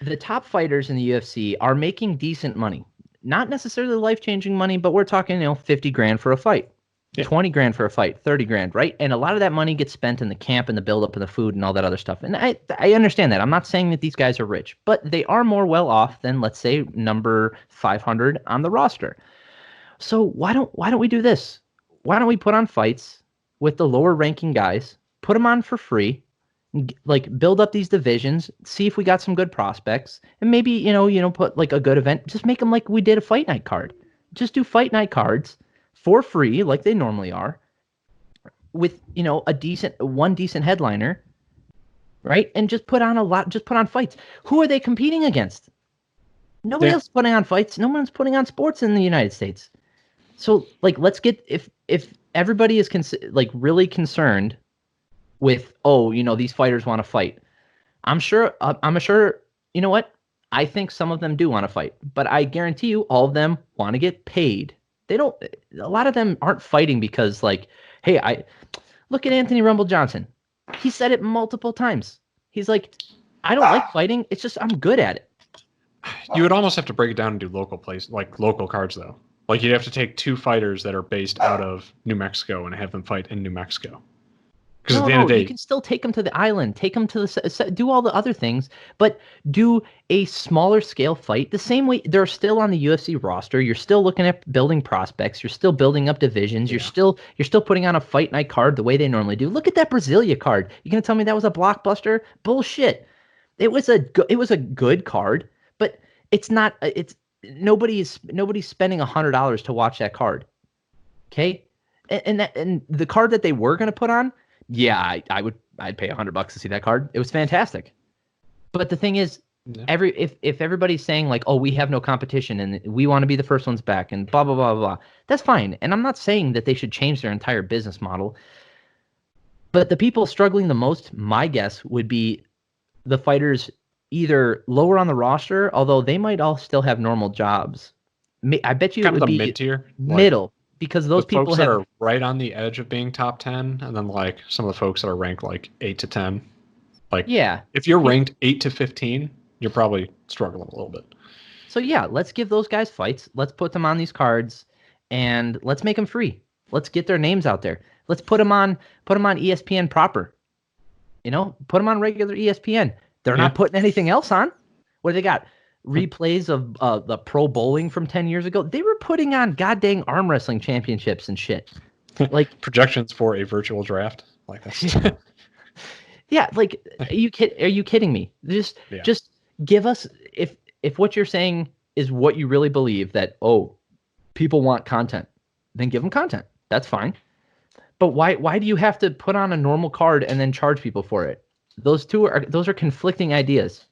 The top fighters in the UFC are making decent money. Not necessarily life-changing money, but we're talking, 50 grand for a fight. Yeah. 20 grand for a fight, 30 grand, right? And a lot of that money gets spent in the camp and the buildup and the food and all that other stuff. And I understand that. I'm not saying that these guys are rich, but they are more well off than, let's say, number 500 on the roster. So why don't we do this? Why don't we put on fights with the lower ranking guys, put them on for free, like build up these divisions, see if we got some good prospects, and maybe, put like a good event, just make them like we did a fight night card. Just do fight night cards for free, like they normally are, with one decent headliner, right? And just put on fights. Who are they competing against? Nobody else is putting on fights. No one's putting on sports in the United States. So like, let's get if everybody is really concerned with, these fighters want to fight. I'm sure. You know what? I think some of them do want to fight, but I guarantee you, all of them want to get paid. They don't. A lot of them aren't fighting because, like, hey, I look at Anthony Rumble Johnson. He said it multiple times. He's like, I don't like fighting. It's just I'm good at it. You would almost have to break it down and do local cards, though. Like, you'd have to take two fighters that are based out of New Mexico and have them fight in New Mexico. Because at the end of the day, you can still take them to the island, take them to do all the other things, but do a smaller scale fight the same way. They're still on the UFC roster. You're still looking at building prospects. You're still building up divisions. Yeah. You're still putting on a fight night card the way they normally do. Look at that Brasilia card. You gonna tell me that was a blockbuster? Bullshit. It was a good card, but it's not. Nobody's spending $100 to watch that card. Okay, and the card that they were gonna put on. Yeah, I'd pay $100 to see that card. It was fantastic. But the thing is, if everybody's saying like, oh, we have no competition and we want to be the first ones back and blah blah blah blah, that's fine. And I'm not saying that they should change their entire business model. But the people struggling the most, my guess, would be the fighters either lower on the roster, although they might all still have normal jobs. I bet you kind it of would the be mid-tier, middle. Because those people folks that are right on the edge of being top 10, and then like some of the folks that are ranked like 8 to 10. Like, yeah, if you're ranked 8 to 15, you're probably struggling a little bit. So yeah, let's give those guys fights. Let's put them on these cards, and let's make them free. Let's get their names out there. Let's put them on ESPN proper. Put them on regular ESPN. They're not putting anything else on. What do they got? Replays of the pro bowling from 10 years ago. They were putting on goddamn arm wrestling championships and shit. Like projections for a virtual draft. Like that's yeah, like are you kidding me? Just give us if what you're saying is what you really believe, that people want content, then give them content. That's fine. But why do you have to put on a normal card and then charge people for it? Those are conflicting ideas.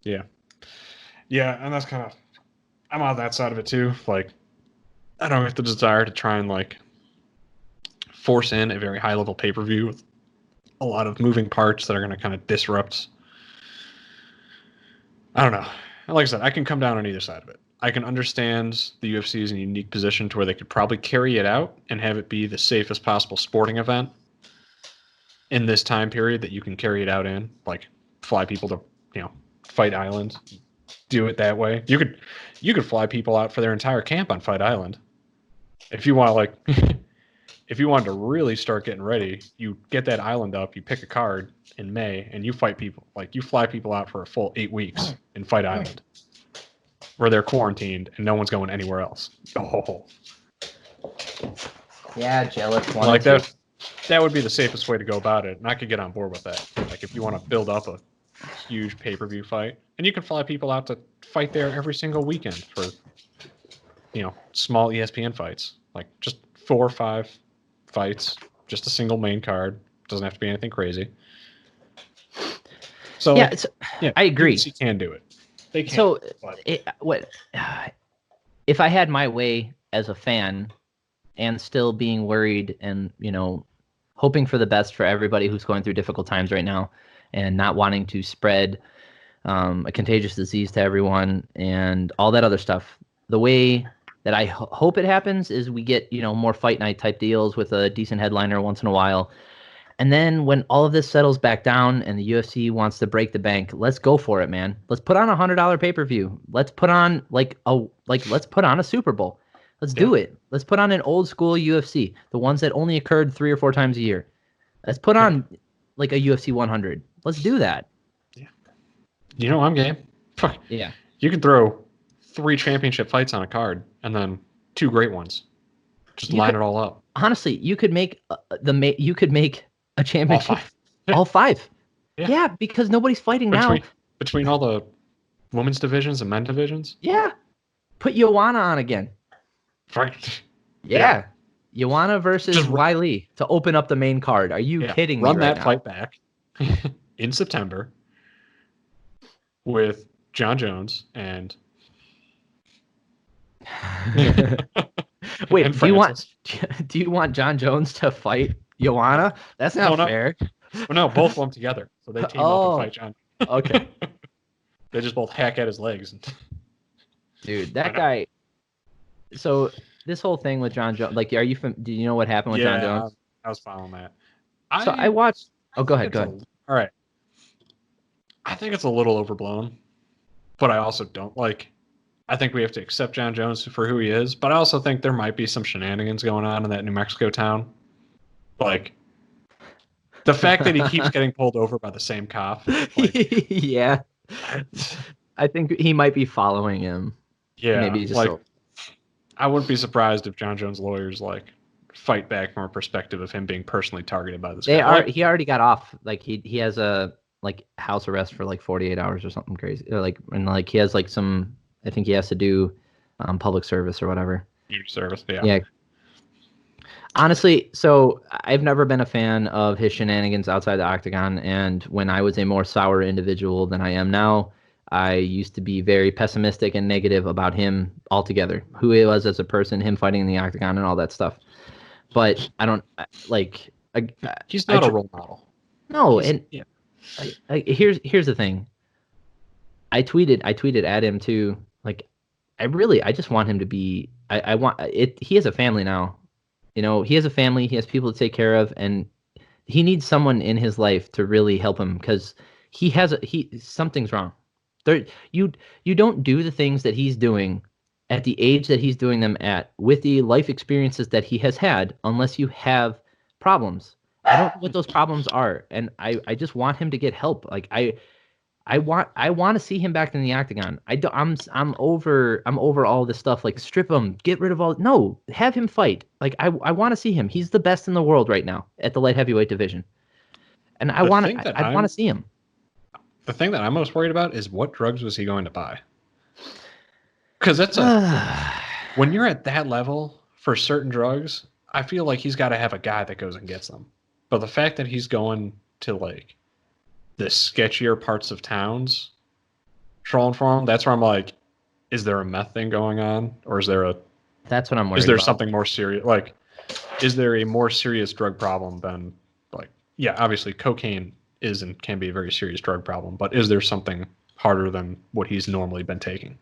Yeah. Yeah, and that's kind of, I'm on that side of it too. Like, I don't have the desire to try and like force in a very high level pay-per-view with a lot of moving parts that are going to kind of disrupt. I don't know. Like I said, I can come down on either side of it. I can understand the UFC is in a unique position to where they could probably carry it out and have it be the safest possible sporting event in this time period that you can carry it out in. Like, fly people to, Fight Island. Do it that way. You could fly people out for their entire camp on Fight Island. If you want if you wanted to really start getting ready, you get that island up, you pick a card in May, and you fight people. Like, you fly people out for a full 8 weeks in Fight Island, where they're quarantined and no one's going anywhere else. Oh. Yeah, jealous. Like that. That would be the safest way to go about it, and I could get on board with that. Like, if you want to build up a huge pay-per-view fight, and you can fly people out to fight there every single weekend for, small ESPN fights, like just 4 or 5 fights, just a single main card. Doesn't have to be anything crazy. So yeah, I agree. UFC can do it. They can. So if I had my way as a fan, and still being worried and, hoping for the best for everybody who's going through difficult times right now and not wanting to spread a contagious disease to everyone and all that other stuff. The way that I hope it happens is we get, more fight night type deals with a decent headliner once in a while. And then when all of this settles back down and the UFC wants to break the bank, let's go for it, man. Let's put on $100 pay-per-view. Let's put on let's put on a Super Bowl. Let's do it. Let's put on an old school UFC, the ones that only occurred 3 or 4 times a year. Let's put on like a UFC 100. Let's do that. Yeah. I'm game. Yeah. You can throw 3 championship fights on a card and then 2 great ones. Just line it all up. Honestly, you could make a championship. All 5. Yeah, because nobody's fighting now. Between all the women's divisions and men divisions? Yeah. Put Joanna on again. Right. Yeah. Joanna versus Wiley to open up the main card. Are you kidding me? Run that fight back in September with John Jones and Wait, do you want John Jones to fight Joanna? That's not fair. Well, no, both of them together. So they team up and fight John. Okay. They just both hack at his legs. Dude, that guy. So this whole thing with John Jones, do you know what happened with John Jones? I was following that. I watched. Oh, go ahead. All right. I think it's a little overblown, but I also don't I think we have to accept John Jones for who he is, but I also think there might be some shenanigans going on in that New Mexico town. The fact that he keeps getting pulled over by the same cop. Yeah. I think he might be following him. Yeah. Maybe just I wouldn't be surprised if John Jones' lawyers fight back from a perspective of him being personally targeted by this guy. He already got off. He has a house arrest for 48 hours or something crazy. He has some. I think he has to do public service or whatever. Huge service, yeah. Yeah. Honestly, so I've never been a fan of his shenanigans outside the octagon, and when I was a more sour individual than I am now, I used to be very pessimistic and negative about him altogether, who he was as a person, him fighting in the octagon and all that stuff. But I don't he's not a role model. No, here's the thing. I tweeted at him too. I just want him to be. I want it. He has a family now. He has a family. He has people to take care of, and he needs someone in his life to really help him because something's wrong. You don't do the things that he's doing at the age that he's doing them at with the life experiences that he has had unless you have problems. I don't know what those problems are, and I just want him to get help. I want to see him back in the octagon. I'm over all this stuff. Strip him, get rid of all. No, have him fight. I want to see him. He's the best in the world right now at the light heavyweight division, and I want to see him. The thing that I'm most worried about is what drugs was he going to buy? Because that's when you're at that level for certain drugs, I feel like he's got to have a guy that goes and gets them. But the fact that he's going to the sketchier parts of towns trolling for him, that's where I'm is there a meth thing going on? Or is there that's what I'm worried about. Is there something more serious? Is there a more serious drug problem than obviously cocaine is and can be a very serious drug problem, but is there something harder than what he's normally been taking?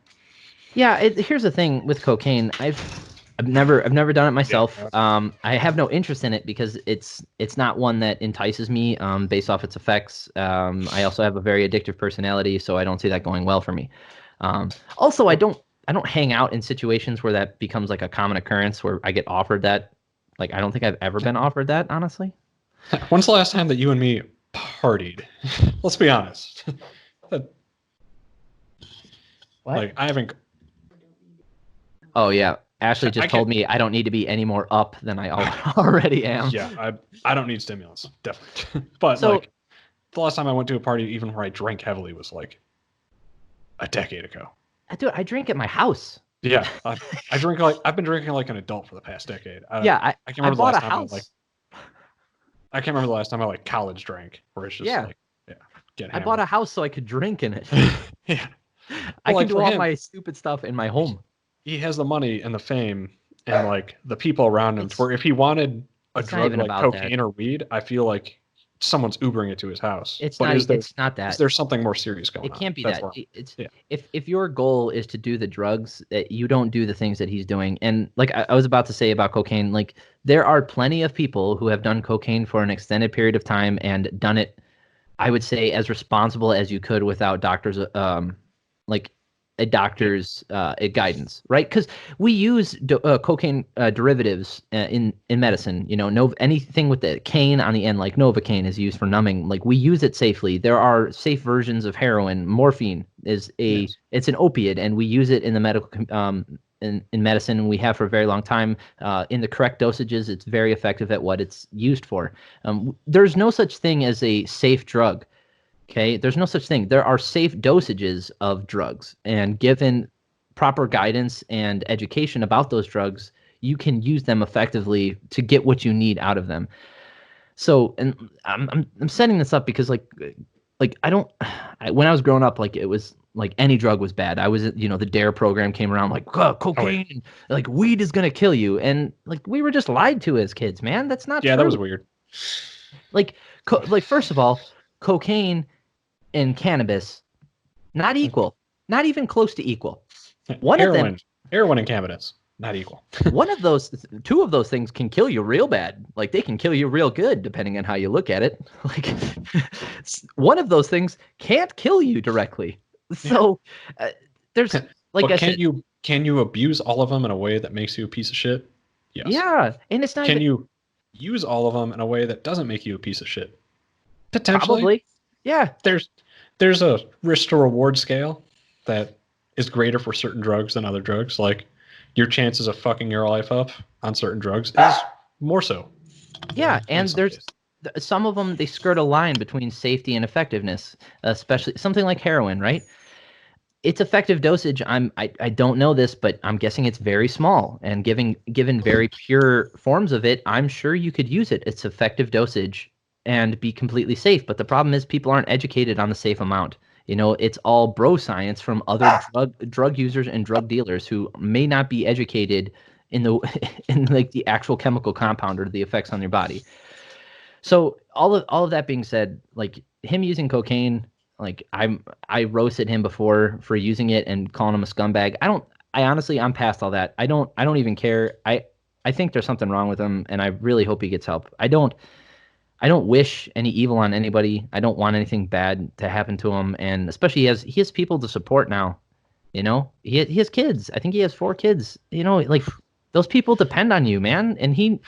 Yeah, here's the thing with cocaine. I've never done it myself. I have no interest in it because it's not one that entices me based off its effects. I also have a very addictive personality, so I don't see that going well for me. Also, I don't hang out in situations where that becomes a common occurrence where I get offered that. I don't think I've ever been offered that, honestly. When's the last time that you and me partied? Let's be honest. What? I haven't. Oh yeah. Ashley just told me I don't need to be any more up than I already am. Yeah, I don't need stimulants, definitely. But the last time I went to a party, even where I drank heavily, was a decade ago. I drink at my house. Yeah, I drink I've been drinking like an adult for the past decade. I can't remember the last time I can't remember the last time I college drank, where it's just get hammered. I bought a house so I could drink in it. Yeah, I can do all my stupid stuff in my home. He has the money and the fame and like the people around him. Where if he wanted a It's not drug even like about that. cocaine or weed, I feel like someone's Ubering it to his house. It's But not. is there It's not is that. there something more serious going It on? can't be That's that. where It's yeah. if your goal is to do the drugs, that you don't do the things that he's doing. And like I was about to say about cocaine, like there are plenty of people who have done cocaine for an extended period of time and done it, I would say, as responsible as you could without doctors, like a Yeah. doctor's guidance, right? Because we use cocaine derivatives in medicine. You know, anything with the cane on the end, like Novocaine, is used for numbing. Like we use it safely. There are safe versions of heroin. Morphine is Yes. it's an opiate, and we use it in the medical in medicine. We have for a very long time. In the correct dosages, it's very effective at what it's used for. There's no such thing as a safe drug. Okay, there's no such thing. There are safe dosages of drugs, and given proper guidance and education about those drugs, you can use them effectively to get what you need out of them. So, and I'm setting this up because like I don't when I was growing up, like it was like any drug was bad. I was, the DARE program came around, like Oh yeah. cocaine and like weed is gonna kill you, and like we were just lied to as kids, man. That's not Yeah, that was true. weird. Like like first of all, cocaine and cannabis, not equal, not even close to equal. One of them, Heroin and cannabis, not equal. one of those, two of those things can kill you real bad. Like they can kill you real good, depending on how you look at it. Like one of those things can't kill you directly. Yeah. So there's, like But I said, can you abuse all of them in a way that makes you a piece of shit? Yes. yeah, and it's not Can even you use all of them in a way that doesn't make you a piece of shit? Potentially. probably, yeah, There's there's a risk to reward scale that is greater for certain drugs than other drugs. Like your chances of fucking your life up on certain drugs is more so yeah, in and some there's cases. some of them, they skirt a line between safety and effectiveness, especially something like heroin, right? Its effective dosage, I don't know this, but I'm guessing it's very small. And given very pure forms of it, I'm sure you could use it. Its effective dosage and be completely safe. But the problem is people aren't educated on the safe amount. It's all bro science from other drug users and drug dealers who may not be educated in the in like the actual chemical compound or the effects on your body. So all of that being said, like him using cocaine, like I roasted him before for using it and calling him a scumbag. I honestly, I'm past all that. I don't even care. I think there's something wrong with him, and I really hope he gets help. I don't wish any evil on anybody. I don't want anything bad to happen to him, and especially he has people to support now. He has kids. I think he has 4 kids. Like those people depend on you, man. And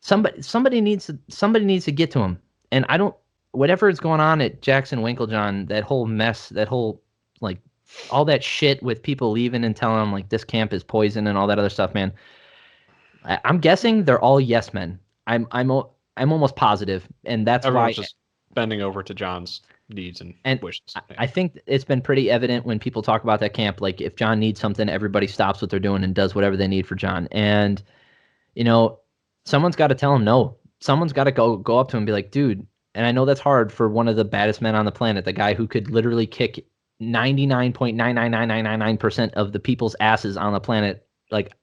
somebody needs to get to him. And I don't whatever is going on at Jackson Winklejohn, that whole mess, that whole like all that shit with people leaving and telling them like this camp is poison and all that other stuff, man. I'm guessing they're all yes men. I'm almost positive, and that's Everyone's why. just bending over to John's needs and And wishes. I Yeah. I think it's been pretty evident when people talk about that camp. Like if John needs something, everybody stops what they're doing and does whatever they need for John. And you know, someone's got to tell him no. Someone's got to go up to him and be like, dude. And I know that's hard for one of the baddest men on the planet, the guy who could literally kick 99.99999% of the people's asses on the planet, like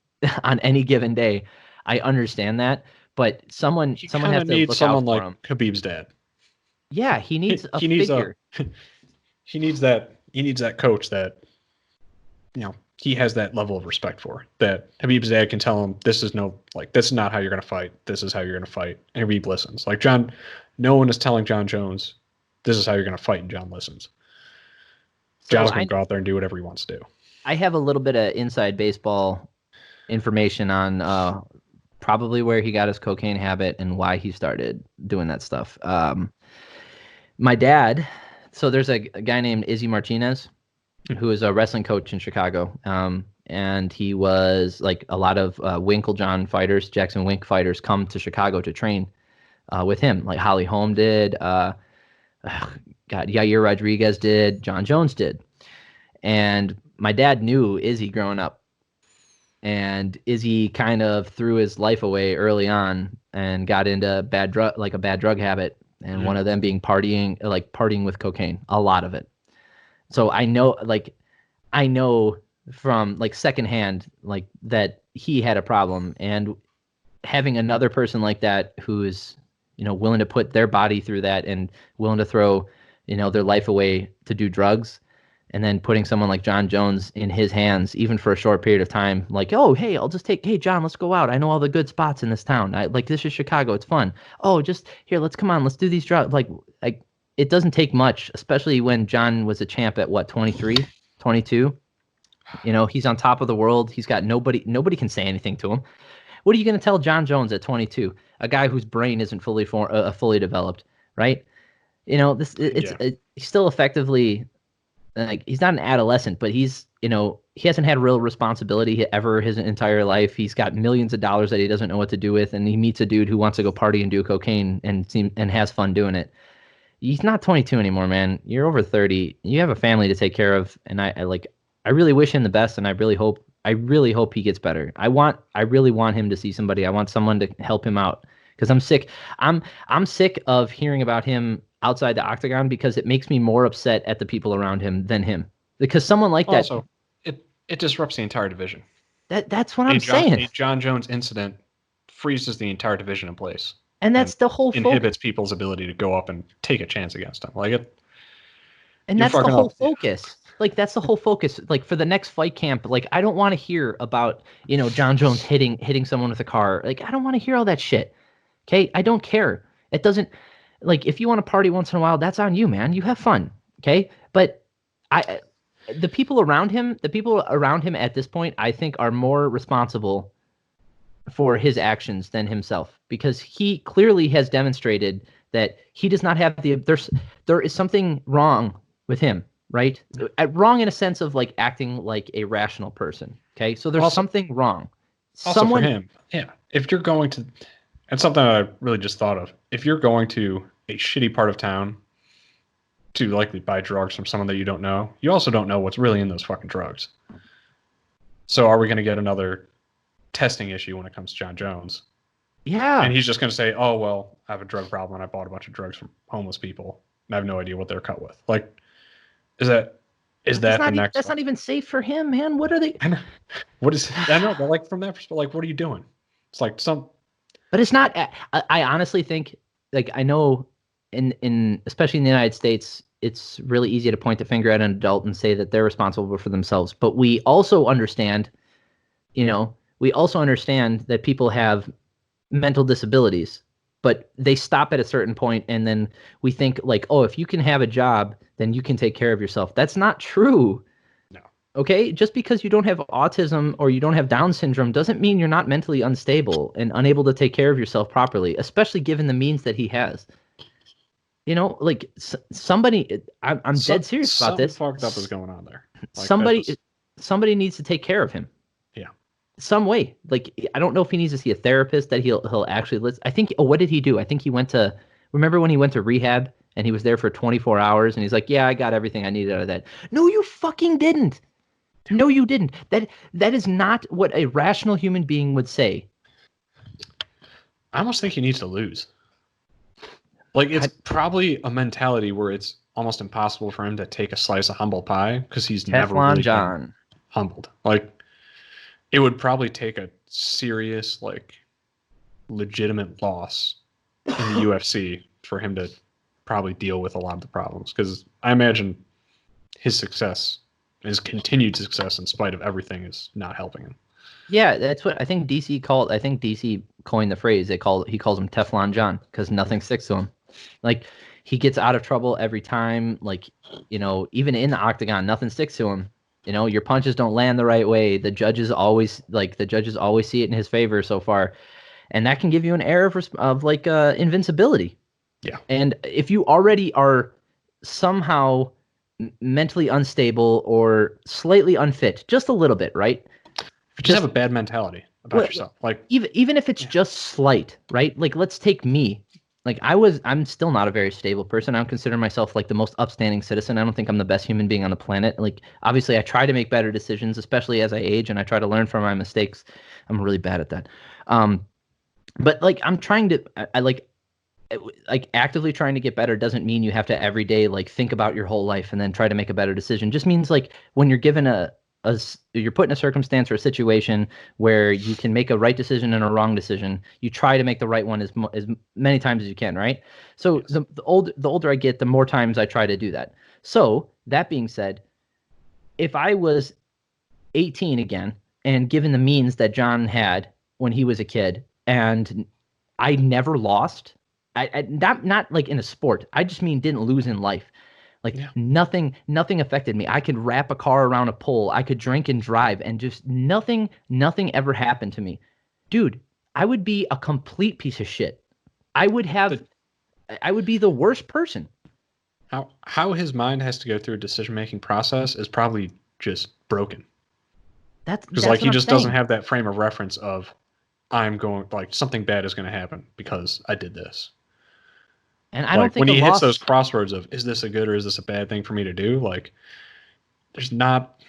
on any given day. I understand that, but someone He someone kind has of to needs look out someone for like him. Khabib's dad. Yeah, he needs a He needs a figure. he needs that coach that he has that level of respect for. That Habib's dad can tell him this is this is not how you're gonna fight. This is how you're gonna fight. And Habib listens. Like John, no one is telling John Jones this is how you're gonna fight, and John listens. So John's gonna I go out there and do whatever he wants to do. I have a little bit of inside baseball information on probably where he got his cocaine habit and why he started doing that stuff. My dad, so there's a guy named Izzy Martinez who is a wrestling coach in Chicago. And he was like a lot of Winklejohn fighters, Jackson Wink fighters come to Chicago to train with him. Like Holly Holm did, God, Yair Rodriguez did, John Jones did. And my dad knew Izzy growing up. And Izzy kind of threw his life away early on and got into a bad drug habit. And one of them being partying with cocaine, a lot of it. So I know from like secondhand, like that he had a problem, and having another person like that who is, willing to put their body through that and willing to throw, their life away to do drugs, and then putting someone like John Jones in his hands, even for a short period of time, like, oh, hey, hey, John, let's go out. I know all the good spots in this town. This is Chicago. It's fun. Oh, just here, come on, let's do these drugs. Like, it doesn't take much, especially when John was a champ at what, 23, 22. He's on top of the world. He's got nobody can say anything to him. What are you going to tell John Jones at 22, a guy whose brain isn't fully developed, right? He's still effectively, like, he's not an adolescent, but he hasn't had real responsibility ever his entire life. He's got millions of dollars that he doesn't know what to do with, and he meets a dude who wants to go party and do cocaine and has fun doing it. He's not 22 anymore, man. You're over 30. You have a family to take care of, and I really wish him the best, and I really hope he gets better. I really want him to see somebody. I want someone to help him out because I'm sick. I'm sick of hearing about him outside the octagon because it makes me more upset at the people around him than him. Because someone like that. Also, it disrupts the entire division. That's what I'm saying. A John Jones incident freezes the entire division in place. And that's the whole inhibits people's ability to go up and take a chance against him. And that's the whole focus. Like, that's the whole focus. Like, for the next fight camp, like, I don't want to hear about, John Jones hitting someone with a car. Like, I don't want to hear all that shit. Okay? I don't care. It doesn't, like, if you want to party once in a while, that's on you, man. You have fun. Okay? But the people around him at this point, I think, are more responsible for his actions than himself, because he clearly has demonstrated that he does not have there is something wrong with him. Right? Wrong in a sense of, like, acting like a rational person. Okay? So there's something wrong. Also for him, yeah. If you're going to, and something I really just thought of, if you're going to a shitty part of town to likely buy drugs from someone that you don't know, you also don't know what's really in those fucking drugs. So are we going to get another testing issue when it comes to John Jones? Yeah. And he's just going to say, oh, well, I have a drug problem and I bought a bunch of drugs from homeless people and I have no idea what they're cut with. Like, Is that the next? That's not even safe for him, man. What are they? I know. What is? I know, but like from that perspective, like, what are you doing? It's like some. But it's not. I honestly think, like, I know, in especially in the United States, it's really easy to point the finger at an adult and say that they're responsible for themselves. But we also understand, that people have mental disabilities, but they stop at a certain point, and then we think, like, oh, if you can have a job, then you can take care of yourself. That's not true. No. Okay? Just because you don't have autism or you don't have Down syndrome doesn't mean you're not mentally unstable and unable to take care of yourself properly, especially given the means that he has. Like, somebody, I'm dead serious about this. Something fucked up is going on there. Like, somebody needs to take care of him. Yeah. Some way. Like, I don't know if he needs to see a therapist that he'll actually listen. I think, what did he do? I think he remember when he went to rehab and he was there for 24 hours and he's like, yeah, I got everything I needed out of that. No, you fucking didn't. No, you didn't. That is not what a rational human being would say. I almost think he needs to lose. Like, it's probably a mentality where it's almost impossible for him to take a slice of humble pie because he's never really been humbled. Like, it would probably take a serious, like, legitimate loss in the UFC for him to probably deal with a lot of the problems, because I imagine his continued success in spite of everything is not helping him. Yeah, that's what I think DC called. I think DC coined the phrase. He calls him Teflon John because nothing sticks to him. Like, he gets out of trouble every time. Like, even in the octagon, nothing sticks to him. Your punches don't land the right way. The judges always see it in his favor so far, and that can give you an air of invincibility. Yeah. And if you already are somehow mentally unstable or slightly unfit, just a little bit, right? You just have a bad mentality about yourself. Like, even if it's just slight, right? Like, let's take me. Like, I'm still not a very stable person. I don't consider myself like the most upstanding citizen. I don't think I'm the best human being on the planet. Like, obviously I try to make better decisions, especially as I age, and I try to learn from my mistakes. I'm really bad at that. But like, I'm trying to, like actively trying to get better doesn't mean you have to every day like think about your whole life and then try to make a better decision. Just means, like, when you're given a you're put in a circumstance or a situation where you can make a right decision and a wrong decision. You try to make the right one as many times as you can, right? So Yes. the older I get, the more times I try to do that. So that being said, if I was 18 again and given the means that John had when he was a kid, and I never lost, not like in a sport. I just mean didn't lose in life. Like Yeah. nothing affected me. I could wrap a car around a pole. I could drink and drive, and just nothing ever happened to me. Dude, I would be a complete piece of shit. I would have, The, I would be the worst person. how his mind has to go through a decision making process is probably just broken. Because That's like what he I'm just doesn't saying. have that frame of reference of I'm going like something bad is going to happen because I did this. And I don't Like when think a he hits those loss. crossroads of is this a good or is this a bad thing for me to do? Like there's not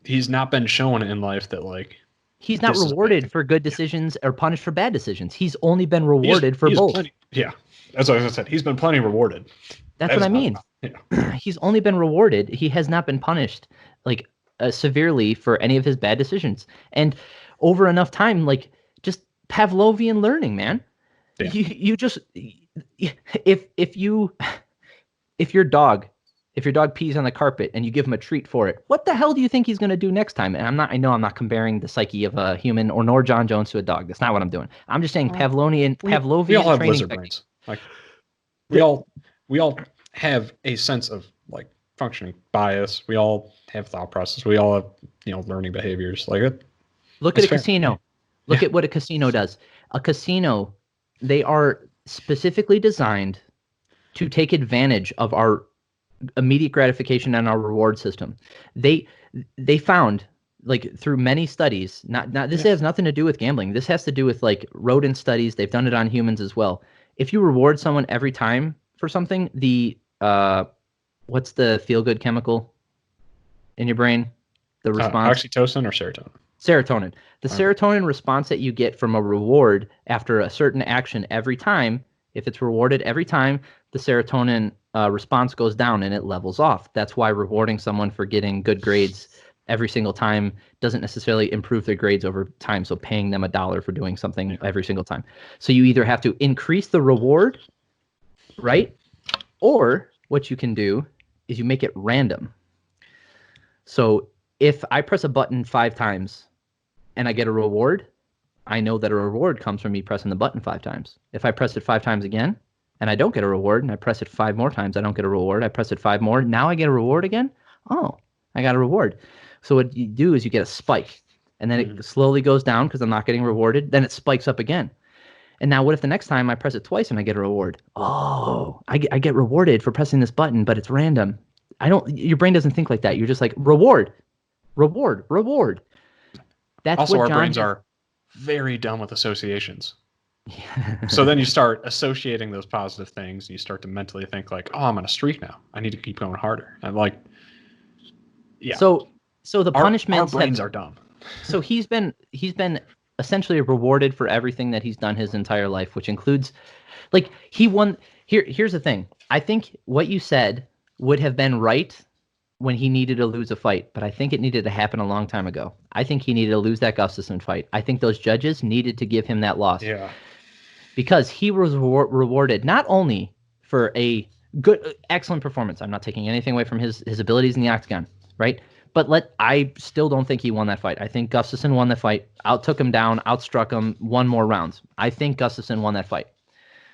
he's not been shown in life that like He's not this is a bad rewarded thing. for good Yeah. decisions or punished for bad decisions. He's only been rewarded for He is both. plenty. Yeah, as I said, he's been plenty rewarded. That's That what I is not mean. enough. Yeah, He's only been rewarded. He has not been punished like severely for any of his bad decisions. And over enough time, like just Pavlovian learning, man. yeah. You just if you if your dog if your dog pees on the carpet and you give him a treat for it, what the hell do you think he's going to do next time? And I know I'm not comparing the psyche of a human or nor John Jones to a dog. That's not what I'm doing. I'm just saying We all Pavlovian have training lizard technique. brains. Like we all we all have a sense of like functioning bias. We all have thought process. We all have learning behaviors. Like it. Look at It's a fair. Yeah. casino. Look Yeah. at what a casino does. A casino, they are specifically designed to take advantage of our immediate gratification and our reward system. They they found like through many studies, not this Yeah. has nothing to do with gambling. This has to do with like rodent studies. They've done it on humans as well. If you reward someone every time for something, the what's the feel good chemical in your brain? The response Oxytocin or serotonin. serotonin. The Okay. serotonin response that you get from a reward after a certain action every time, if it's rewarded every time, the serotonin response goes down and it levels off. That's why rewarding someone for getting good grades every single time doesn't necessarily improve their grades over time. So paying them $1 for doing something every single time. So you either have to increase the reward, right? Or what you can do is you make it random. So if I press a button 5 times and I get a reward, I know that a reward comes from me pressing the button 5 times. If I press it 5 times again and I don't get a reward, and I press it 5 more times, I don't get a reward. I press it 5 more, now I get a reward again. Oh, I got a reward. So what you do is you get a spike, and then it slowly goes down because I'm not getting rewarded. Then it spikes up again. And now what if the next time I press it twice and I get a reward? Oh, I get rewarded for pressing this button, but it's random. Your brain doesn't think like that. You're just like reward, reward, reward. That's Also, what our John brains has. are very dumb with associations. So then you start associating those positive things, and you start to mentally think like, "Oh, I'm on a streak now. I need to keep going harder." And like, yeah, So the our punishments brains have. are dumb. So he's been essentially rewarded for everything that he's done his entire life, which includes, like he won. Here's the thing. I think what you said would have been right when he needed to lose a fight, but I think it needed to happen a long time ago. I think he needed to lose that Gustafsson fight. I think those judges needed to give him that loss Yeah, because he was rewarded not only for a good, excellent performance. I'm not taking anything away from his abilities in the octagon, right? But I still don't think he won that fight. I think Gustafsson won the fight, outtook him down, outstruck him, won more rounds. I think Gustafsson won that fight.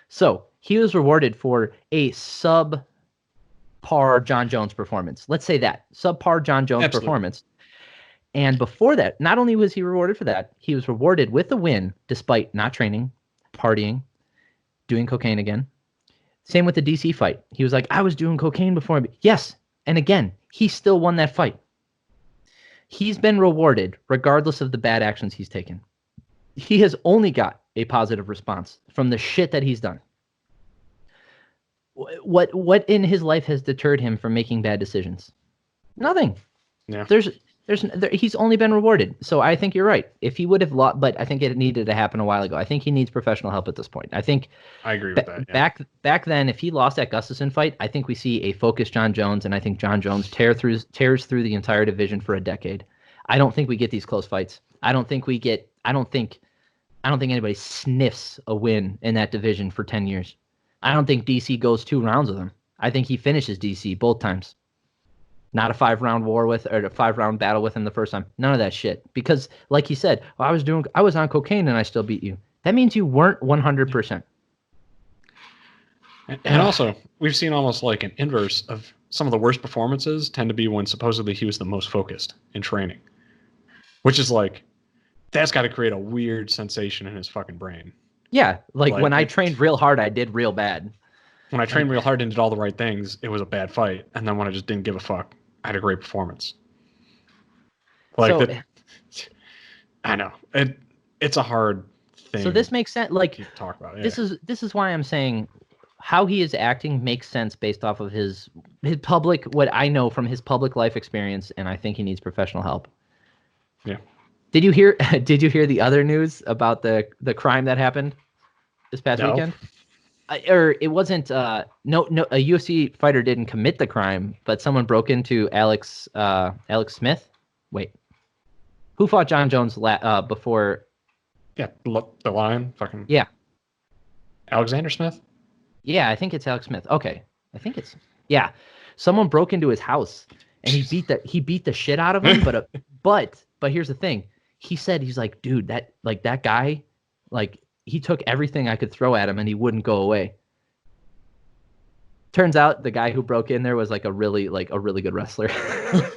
So he was rewarded for a subpar John Jones performance. Let's say that subpar John Jones absolutely. performance. And before that, not only was he rewarded for that, he was rewarded with a win despite not training, partying, doing cocaine again. Same with the DC fight. He was like, I was doing cocaine before. Yes. And again, he still won that fight. He's been rewarded regardless of the bad actions he's taken. He has only got a positive response from the shit that he's done. What in his life has deterred him from making bad decisions? Nothing. Yeah, He's only been rewarded. So I think you're right. If he would have lost, but I think it needed to happen a while ago. I think he needs professional help at this point. I think I agree with that. Yeah. back then, if he lost that Gustafsson fight, I think we see a focused John Jones, and I think John Jones tears through the entire division for a decade. I don't think we get these close fights. I don't think anybody sniffs a win in that division for 10 years. I don't think DC goes 2 rounds with him. I think he finishes DC both times. Not a 5-round war with, or a 5-round battle with him the first time. None of that shit. Because, like he said, I was on cocaine and I still beat you. That means you weren't 100%. And also, we've seen almost like an inverse of some of the worst performances tend to be when supposedly he was the most focused in training. Which is like, that's got to create a weird sensation in his fucking brain. Yeah, like when I trained real hard, I did real bad. When I trained real hard and did all the right things, it was a bad fight. And then when I just didn't give a fuck, I had a great performance. Like, so, I know. It's a hard thing. So this makes sense. Like, to talk about. Yeah. This is why I'm saying how he is acting makes sense based off of his public, what I know from his public life experience, and I think he needs professional help. Yeah. Did you hear the other news about the crime that happened this past weekend? Or it wasn't no a UFC fighter didn't commit the crime, but someone broke into Alex Smith. Wait, who fought John Jones before? Yeah, the Lion, fucking yeah, Alexander Smith. Yeah, I think it's Alex Smith. Okay, I think it's Someone broke into his house and he beat the shit out of him. But here's the thing. He said he's like, dude, that guy, like. He took everything I could throw at him and he wouldn't go away. Turns out the guy who broke in there was like a really good wrestler. I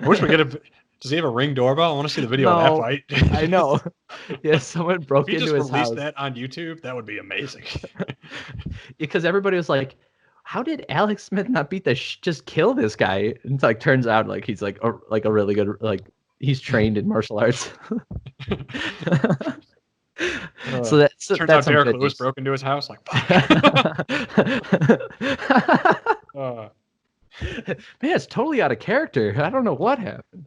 wish we could have. Does he have a Ring doorbell? I want to see the video of that fight. I know. Yeah, someone broke into his house. If he just released that on YouTube, that would be amazing. Because everybody was like, how did Alex Smith not beat just kill this guy? And it's like, turns out like he's like a really good, like, he's trained in martial arts. So turns out Derek Lewis broke into his house. Like, man, it's totally out of character. I don't know what happened.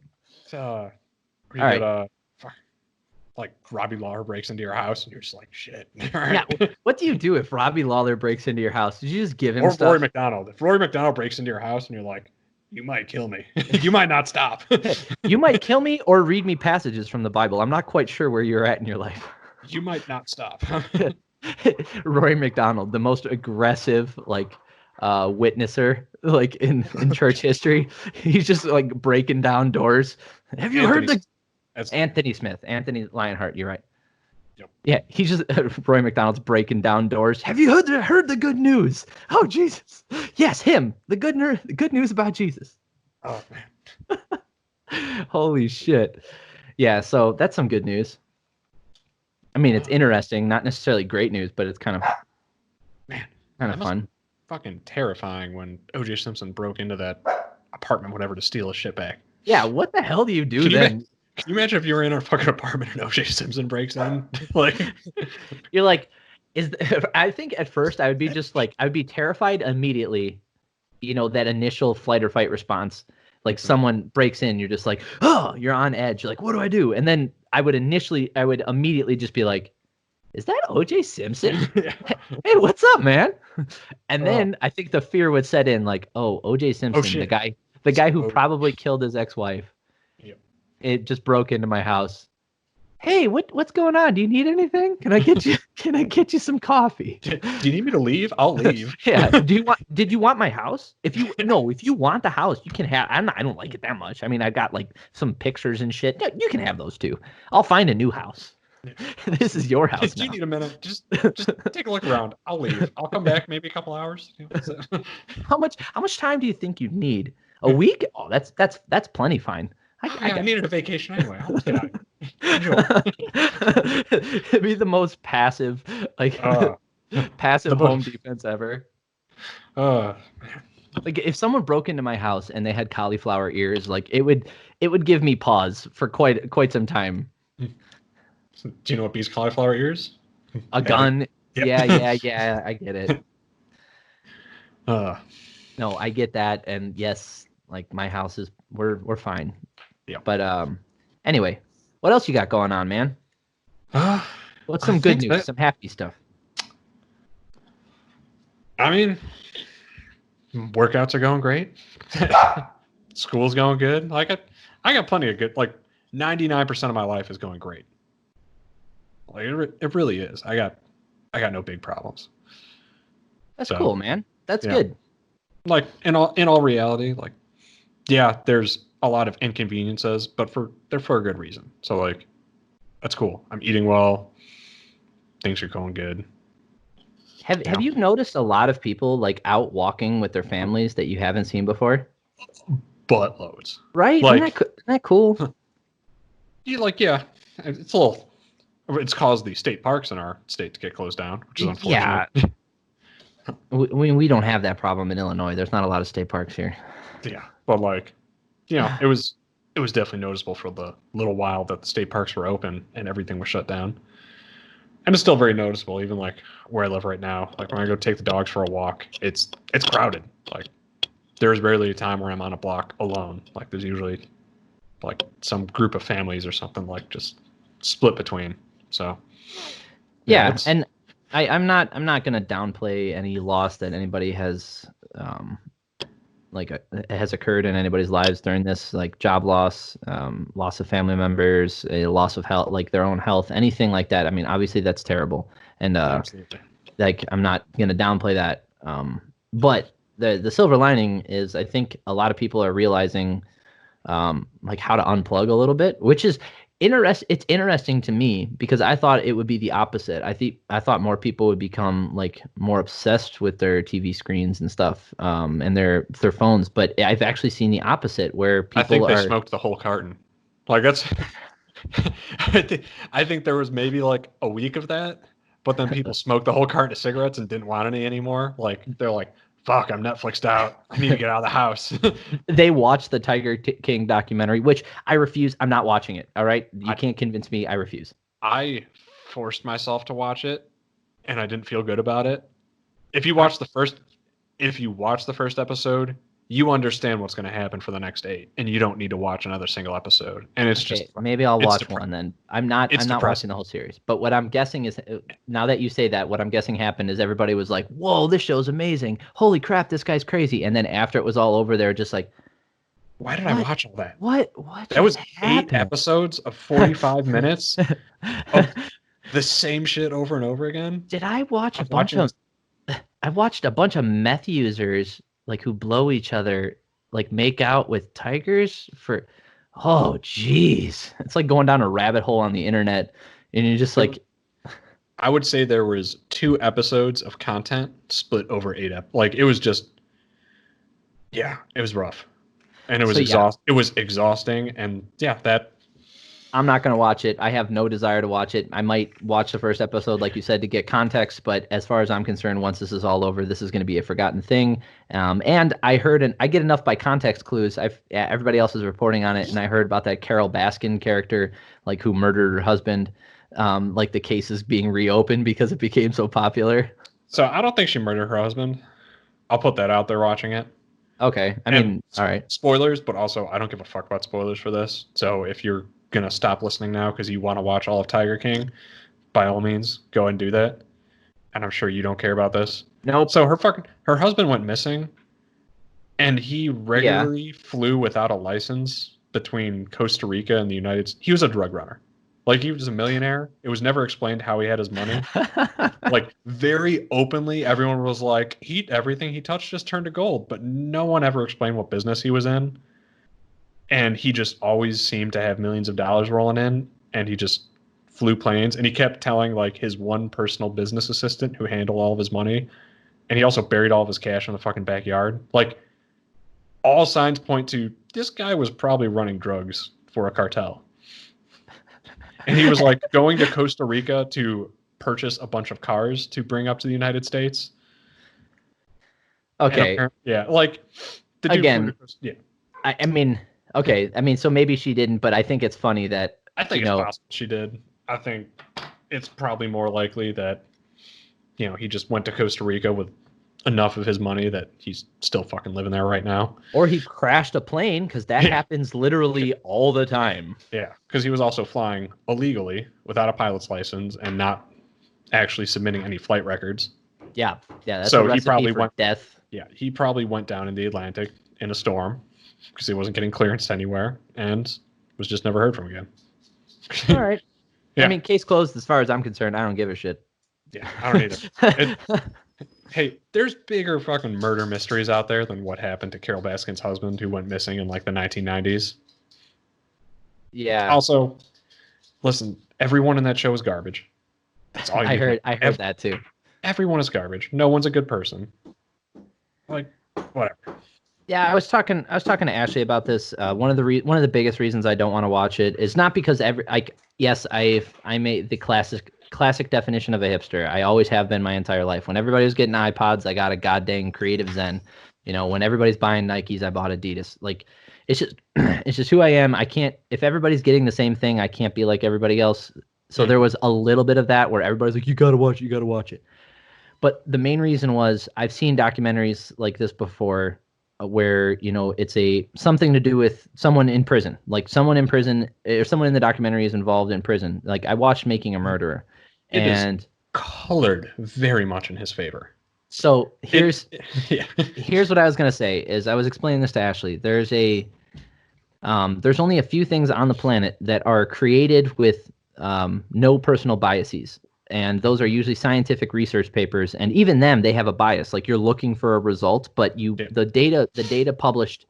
All right. Like Robbie Lawler breaks into your house and you're just like, shit. Yeah. What do you do if Robbie Lawler breaks into your house? Did you just give him or stuff? Rory McDonald. If Rory McDonald breaks into your house and you're like, you might kill me. You might not stop. You might kill me or read me passages from the Bible. I'm not quite sure where you're at in your life. You might not stop. Rory McDonald, the most aggressive, like, witnesser, like in church history. He's just like breaking down doors. Have you heard Anthony Smith, Anthony Lionheart? You're right. Yep. Yeah, he's just Roy McDonald's breaking down doors. Have you heard the good news? Oh Jesus! Yes, him. The good news about Jesus. Oh man! Holy shit! Yeah, so that's some good news. I mean, it's interesting, not necessarily great news, but it's kind of fun. Fucking terrifying when O.J. Simpson broke into that apartment, whatever, to steal his shit back. Yeah, what the hell do you do then? Can you imagine if you were in a fucking apartment and O.J. Simpson breaks in? Like, you're like, I think at first I would be terrified immediately. You know, that initial flight or fight response, like someone breaks in, you're just like, oh, you're on edge. You're like, what do I do? And then I would immediately just be like, is that O.J. Simpson? Hey, what's up, man? And then I think the fear would set in, like, oh, O.J. Simpson, the guy who probably killed his ex-wife. Yep. It just broke into my house. Hey, what's going on? Do you need anything? Can I get you some coffee? Do you need me to leave? I'll leave. Yeah. Did you want my house? If you want the house, you can have. I don't like it that much. I mean, I got like some pictures and shit. You can have those too. I'll find a new house. This is your house. Do you need a minute? Just take a look around. I'll leave. I'll come back maybe a couple hours. How much time do you think you need? A week? Oh, that's plenty fine. I needed a vacation anyway. I'll get out. Enjoy. It'd be the most passive, passive home defense ever. Like if someone broke into my house and they had cauliflower ears, like it would give me pause for quite some time. Do you know what beats cauliflower ears? A gun. Yep. Yeah. I get it. No, I get that, and yes, like my house is we're fine. Yeah. But anyway, what else you got going on, man? What's some good news? Some happy stuff. I mean, workouts are going great. School's going good. Like I got plenty of good. Like 99% of my life is going great. Like it really is. I got no big problems. That's cool, man. That's good. Like in all reality, like yeah, there's a lot of inconveniences, but they're for a good reason. So like that's cool. I'm eating well. Things are going good. Have you noticed a lot of people like out walking with their families that you haven't seen before? Buttloads. Right? Like Isn't that cool? yeah, it's a little. It's caused the state parks in our state to get closed down, which is unfortunate. Yeah. We don't have that problem in Illinois. There's not a lot of state parks here. Yeah, but like, it was definitely noticeable for the little while that the state parks were open and everything was shut down. And it's still very noticeable, even like where I live right now. Like when I go take the dogs for a walk, it's crowded. Like there's rarely a time where I'm on a block alone. Like there's usually like some group of families or something like just split between. So yeah, and I'm not gonna downplay any loss that anybody has has occurred in anybody's lives during this, like job loss, loss of family members, a loss of health, like their own health, anything like that. I mean, obviously that's terrible, and absolutely. like I'm not gonna downplay that. But the silver lining is I think a lot of people are realizing like how to unplug a little bit, which is it's interesting to me because I thought it would be the opposite. I thought more people would become like more obsessed with their TV screens and stuff, and their phones. But I've actually seen the opposite, where people I think they smoked the whole carton. Like that's. I think there was maybe like a week of that, but then people smoked the whole carton of cigarettes and didn't want any anymore. Like they're like, "Fuck, I'm Netflixed out. I need to get out of the house." They watched the Tiger King documentary, which I refuse. I'm not watching it. All right, you can't convince me. I refuse. I forced myself to watch it, and I didn't feel good about it. If you watch the first episode, you understand what's going to happen for the next 8, and you don't need to watch another single episode. And it's just maybe I'll watch one then. I'm not depressing. watching the whole series. But what I'm guessing is, now that you say that, what I'm guessing happened is everybody was like, "Whoa, this show's amazing! Holy crap, this guy's crazy!" And then after it was all over, they're just like, "Why did I watch all that? What? That was happened? 8 episodes of 45 minutes of the same shit over and over again." Did I watch a bunch of? I watched a bunch of meth users like who blow each other, like make out with tigers for. Oh, jeez. It's like going down a rabbit hole on the internet, and you're just like. I would say there was 2 episodes of content split over 8 Like it was just. Yeah, it was rough, and it was It was exhausting, and that. I'm not going to watch it. I have no desire to watch it. I might watch the first episode, like you said, to get context. But as far as I'm concerned, once this is all over, this is going to be a forgotten thing. And I heard, I get enough by context clues. Everybody else is reporting on it, and I heard about that Carol Baskin character, like who murdered her husband. Like the case is being reopened because it became so popular. So I don't think she murdered her husband. I'll put that out there watching it. Okay. I mean, all right. Spoilers, but also I don't give a fuck about spoilers for this. So if you're gonna stop listening now because you want to watch all of Tiger King, by all means go and do that. And I'm sure you don't care about this. Nope. So her husband went missing, and he regularly flew without a license between Costa Rica and the United States. He was a drug runner. Like he was a millionaire. It was never explained how he had his money. Like very openly, everyone was like, everything he touched just turned to gold, but no one ever explained what business he was in. And he just always seemed to have millions of dollars rolling in, and he just flew planes. And he kept telling like his one personal business assistant who handled all of his money, and he also buried all of his cash in the fucking backyard. Like all signs point to this guy was probably running drugs for a cartel. And he was like going to Costa Rica to purchase a bunch of cars to bring up to the United States. Okay. Yeah, like the dude again. Yeah. I mean, okay. I mean, so maybe she didn't, but I think it's funny that I think it's possible she did. I think it's probably more likely that he just went to Costa Rica with enough of his money that he's still fucking living there right now. Or he crashed a plane, because that happens literally all the time. Yeah, because he was also flying illegally without a pilot's license and not actually submitting any flight records. Yeah, that's so a recipe he probably for death. Yeah, he probably went down in the Atlantic in a storm because he wasn't getting clearance anywhere and was just never heard from again. All right. Yeah. I mean, case closed as far as I'm concerned. I don't give a shit. Yeah, I don't either. Hey, there's bigger fucking murder mysteries out there than what happened to Carol Baskin's husband who went missing in like the 1990s. Yeah. Also, listen, everyone in that show is garbage. That's all you need. I heard that too. Everyone is garbage. No one's a good person. Like, whatever. Yeah, I was talking to Ashley about this. One of the biggest reasons I don't want to watch it is not because I made the classic definition of a hipster. I always have been my entire life. When everybody was getting iPods, I got a goddamn Creative Zen. You know, when everybody's buying Nikes, I bought Adidas. Like, it's just it's just who I am. I can't, if everybody's getting the same thing, I can't be like everybody else. So there was a little bit of that where everybody's like, you gotta watch it. But the main reason was I've seen documentaries like this before where, you know, it's something to do with someone in prison, like someone in prison or someone in the documentary is involved in prison. Like I watched Making a Murderer, and colored very much in his favor. So here's what I was going to say is I was explaining this to Ashley. There's only a few things on the planet that are created with no personal biases. And those are usually scientific research papers, and even them, they have a bias. Like you're looking for a result, but the data published,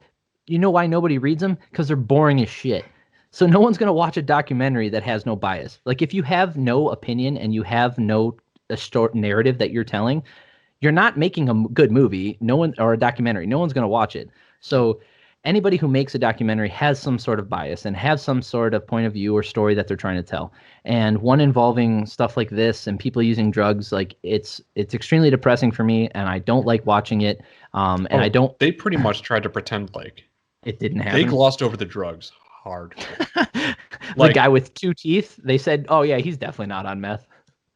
you know why nobody reads them? Because they're boring as shit. So no one's gonna watch a documentary that has no bias. Like if you have no opinion and you have no narrative that you're telling, you're not making a good movie. No one, or a documentary. No one's gonna watch it. So anybody who makes a documentary has some sort of bias and has some sort of point of view or story that they're trying to tell. And one involving stuff like this and people using drugs, like it's extremely depressing for me, and I don't like watching it. I don't. They pretty much tried to pretend like it didn't happen. They glossed over the drugs hard. The guy with 2 teeth, they said, "Oh yeah, he's definitely not on meth."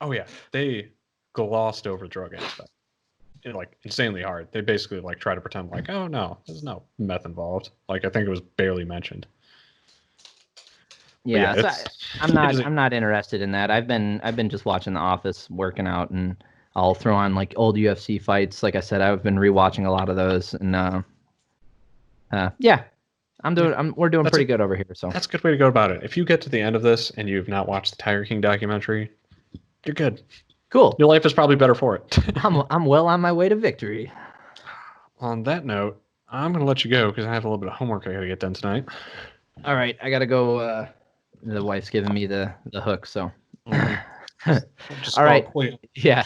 Oh yeah, they glossed over drug aspect. Like insanely hard. They basically like try to pretend like, oh no, there's no meth involved. Like I think it was barely mentioned. Yeah, so I'm not interested in that. I've been just watching The Office, working out, and I'll throw on like old UFC fights. Like I said, I've been rewatching a lot of those, and we're doing pretty good over here. So that's a good way to go about it. If you get to the end of this and you've not watched the Tiger King documentary, you're good. Cool. Your life is probably better for it. I'm well on my way to victory. On that note, I'm going to let you go because I have a little bit of homework I got to get done tonight. All right, I got to go. The wife's giving me the hook, so. All right. Yeah.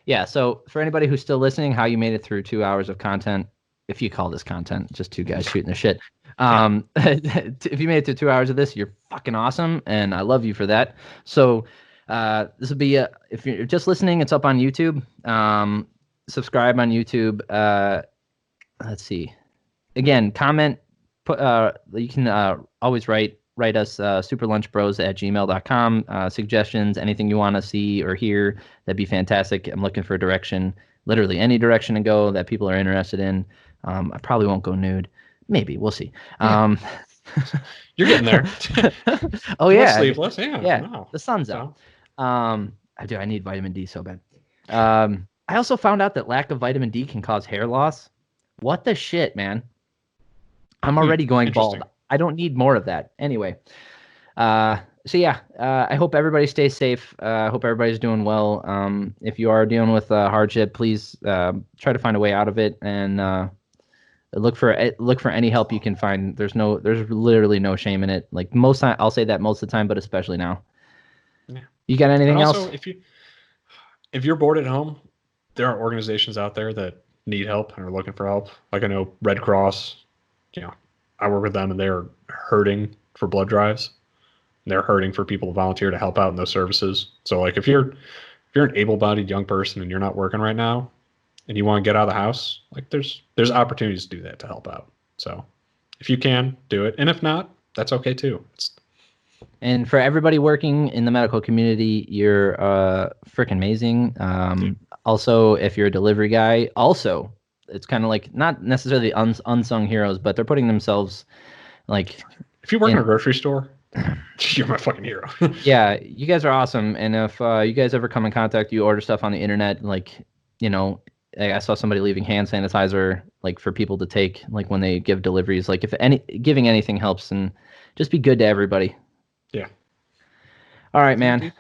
Yeah. So for anybody who's still listening, how you made it through 2 hours of content, if you call this content, just two guys shooting the shit. If you made it through 2 hours of this, you're fucking awesome, and I love you for that. So this will be if you're just listening, it's up on YouTube. Subscribe on YouTube. Let's see. Again, comment. You can always write us superlunchbros@gmail.com. Suggestions, anything you want to see or hear, that'd be fantastic. I'm looking for direction, literally any direction to go that people are interested in. I probably won't go nude. Maybe, we'll see. You're getting there. Oh yeah, sleeveless. Yeah. Wow. The sun's out. I need vitamin D so bad. I also found out that lack of vitamin D can cause hair loss. What the shit, man? I'm already going bald. I don't need more of that. Anyway, so yeah, I hope everybody stays safe. I hope everybody's doing well. If you are dealing with hardship, please try to find a way out of it, and look for any help you can find. There's literally no shame in it. Like I'll say that most of the time, but especially now. Yeah. You got anything else? If you're bored at home, there are organizations out there that need help and are looking for help. Like I know Red Cross. I work with them, and they're hurting for blood drives. They're hurting for people to volunteer to help out in those services. So, like, if you're an able-bodied young person and you're not working right now, and you want to get out of the house, like, there's opportunities to do that to help out. So, if you can, do it, and if not, that's okay too. And for everybody working in the medical community, you're freaking amazing. Also, if you're a delivery guy, also. It's kind of like not necessarily unsung heroes, but they're putting themselves like. If you work in a grocery store, you're my fucking hero. Yeah, you guys are awesome. And if you guys ever come in contact, you order stuff on the internet, like, I saw somebody leaving hand sanitizer like for people to take like when they give deliveries. Like if giving anything helps, and just be good to everybody. Yeah. All right, man.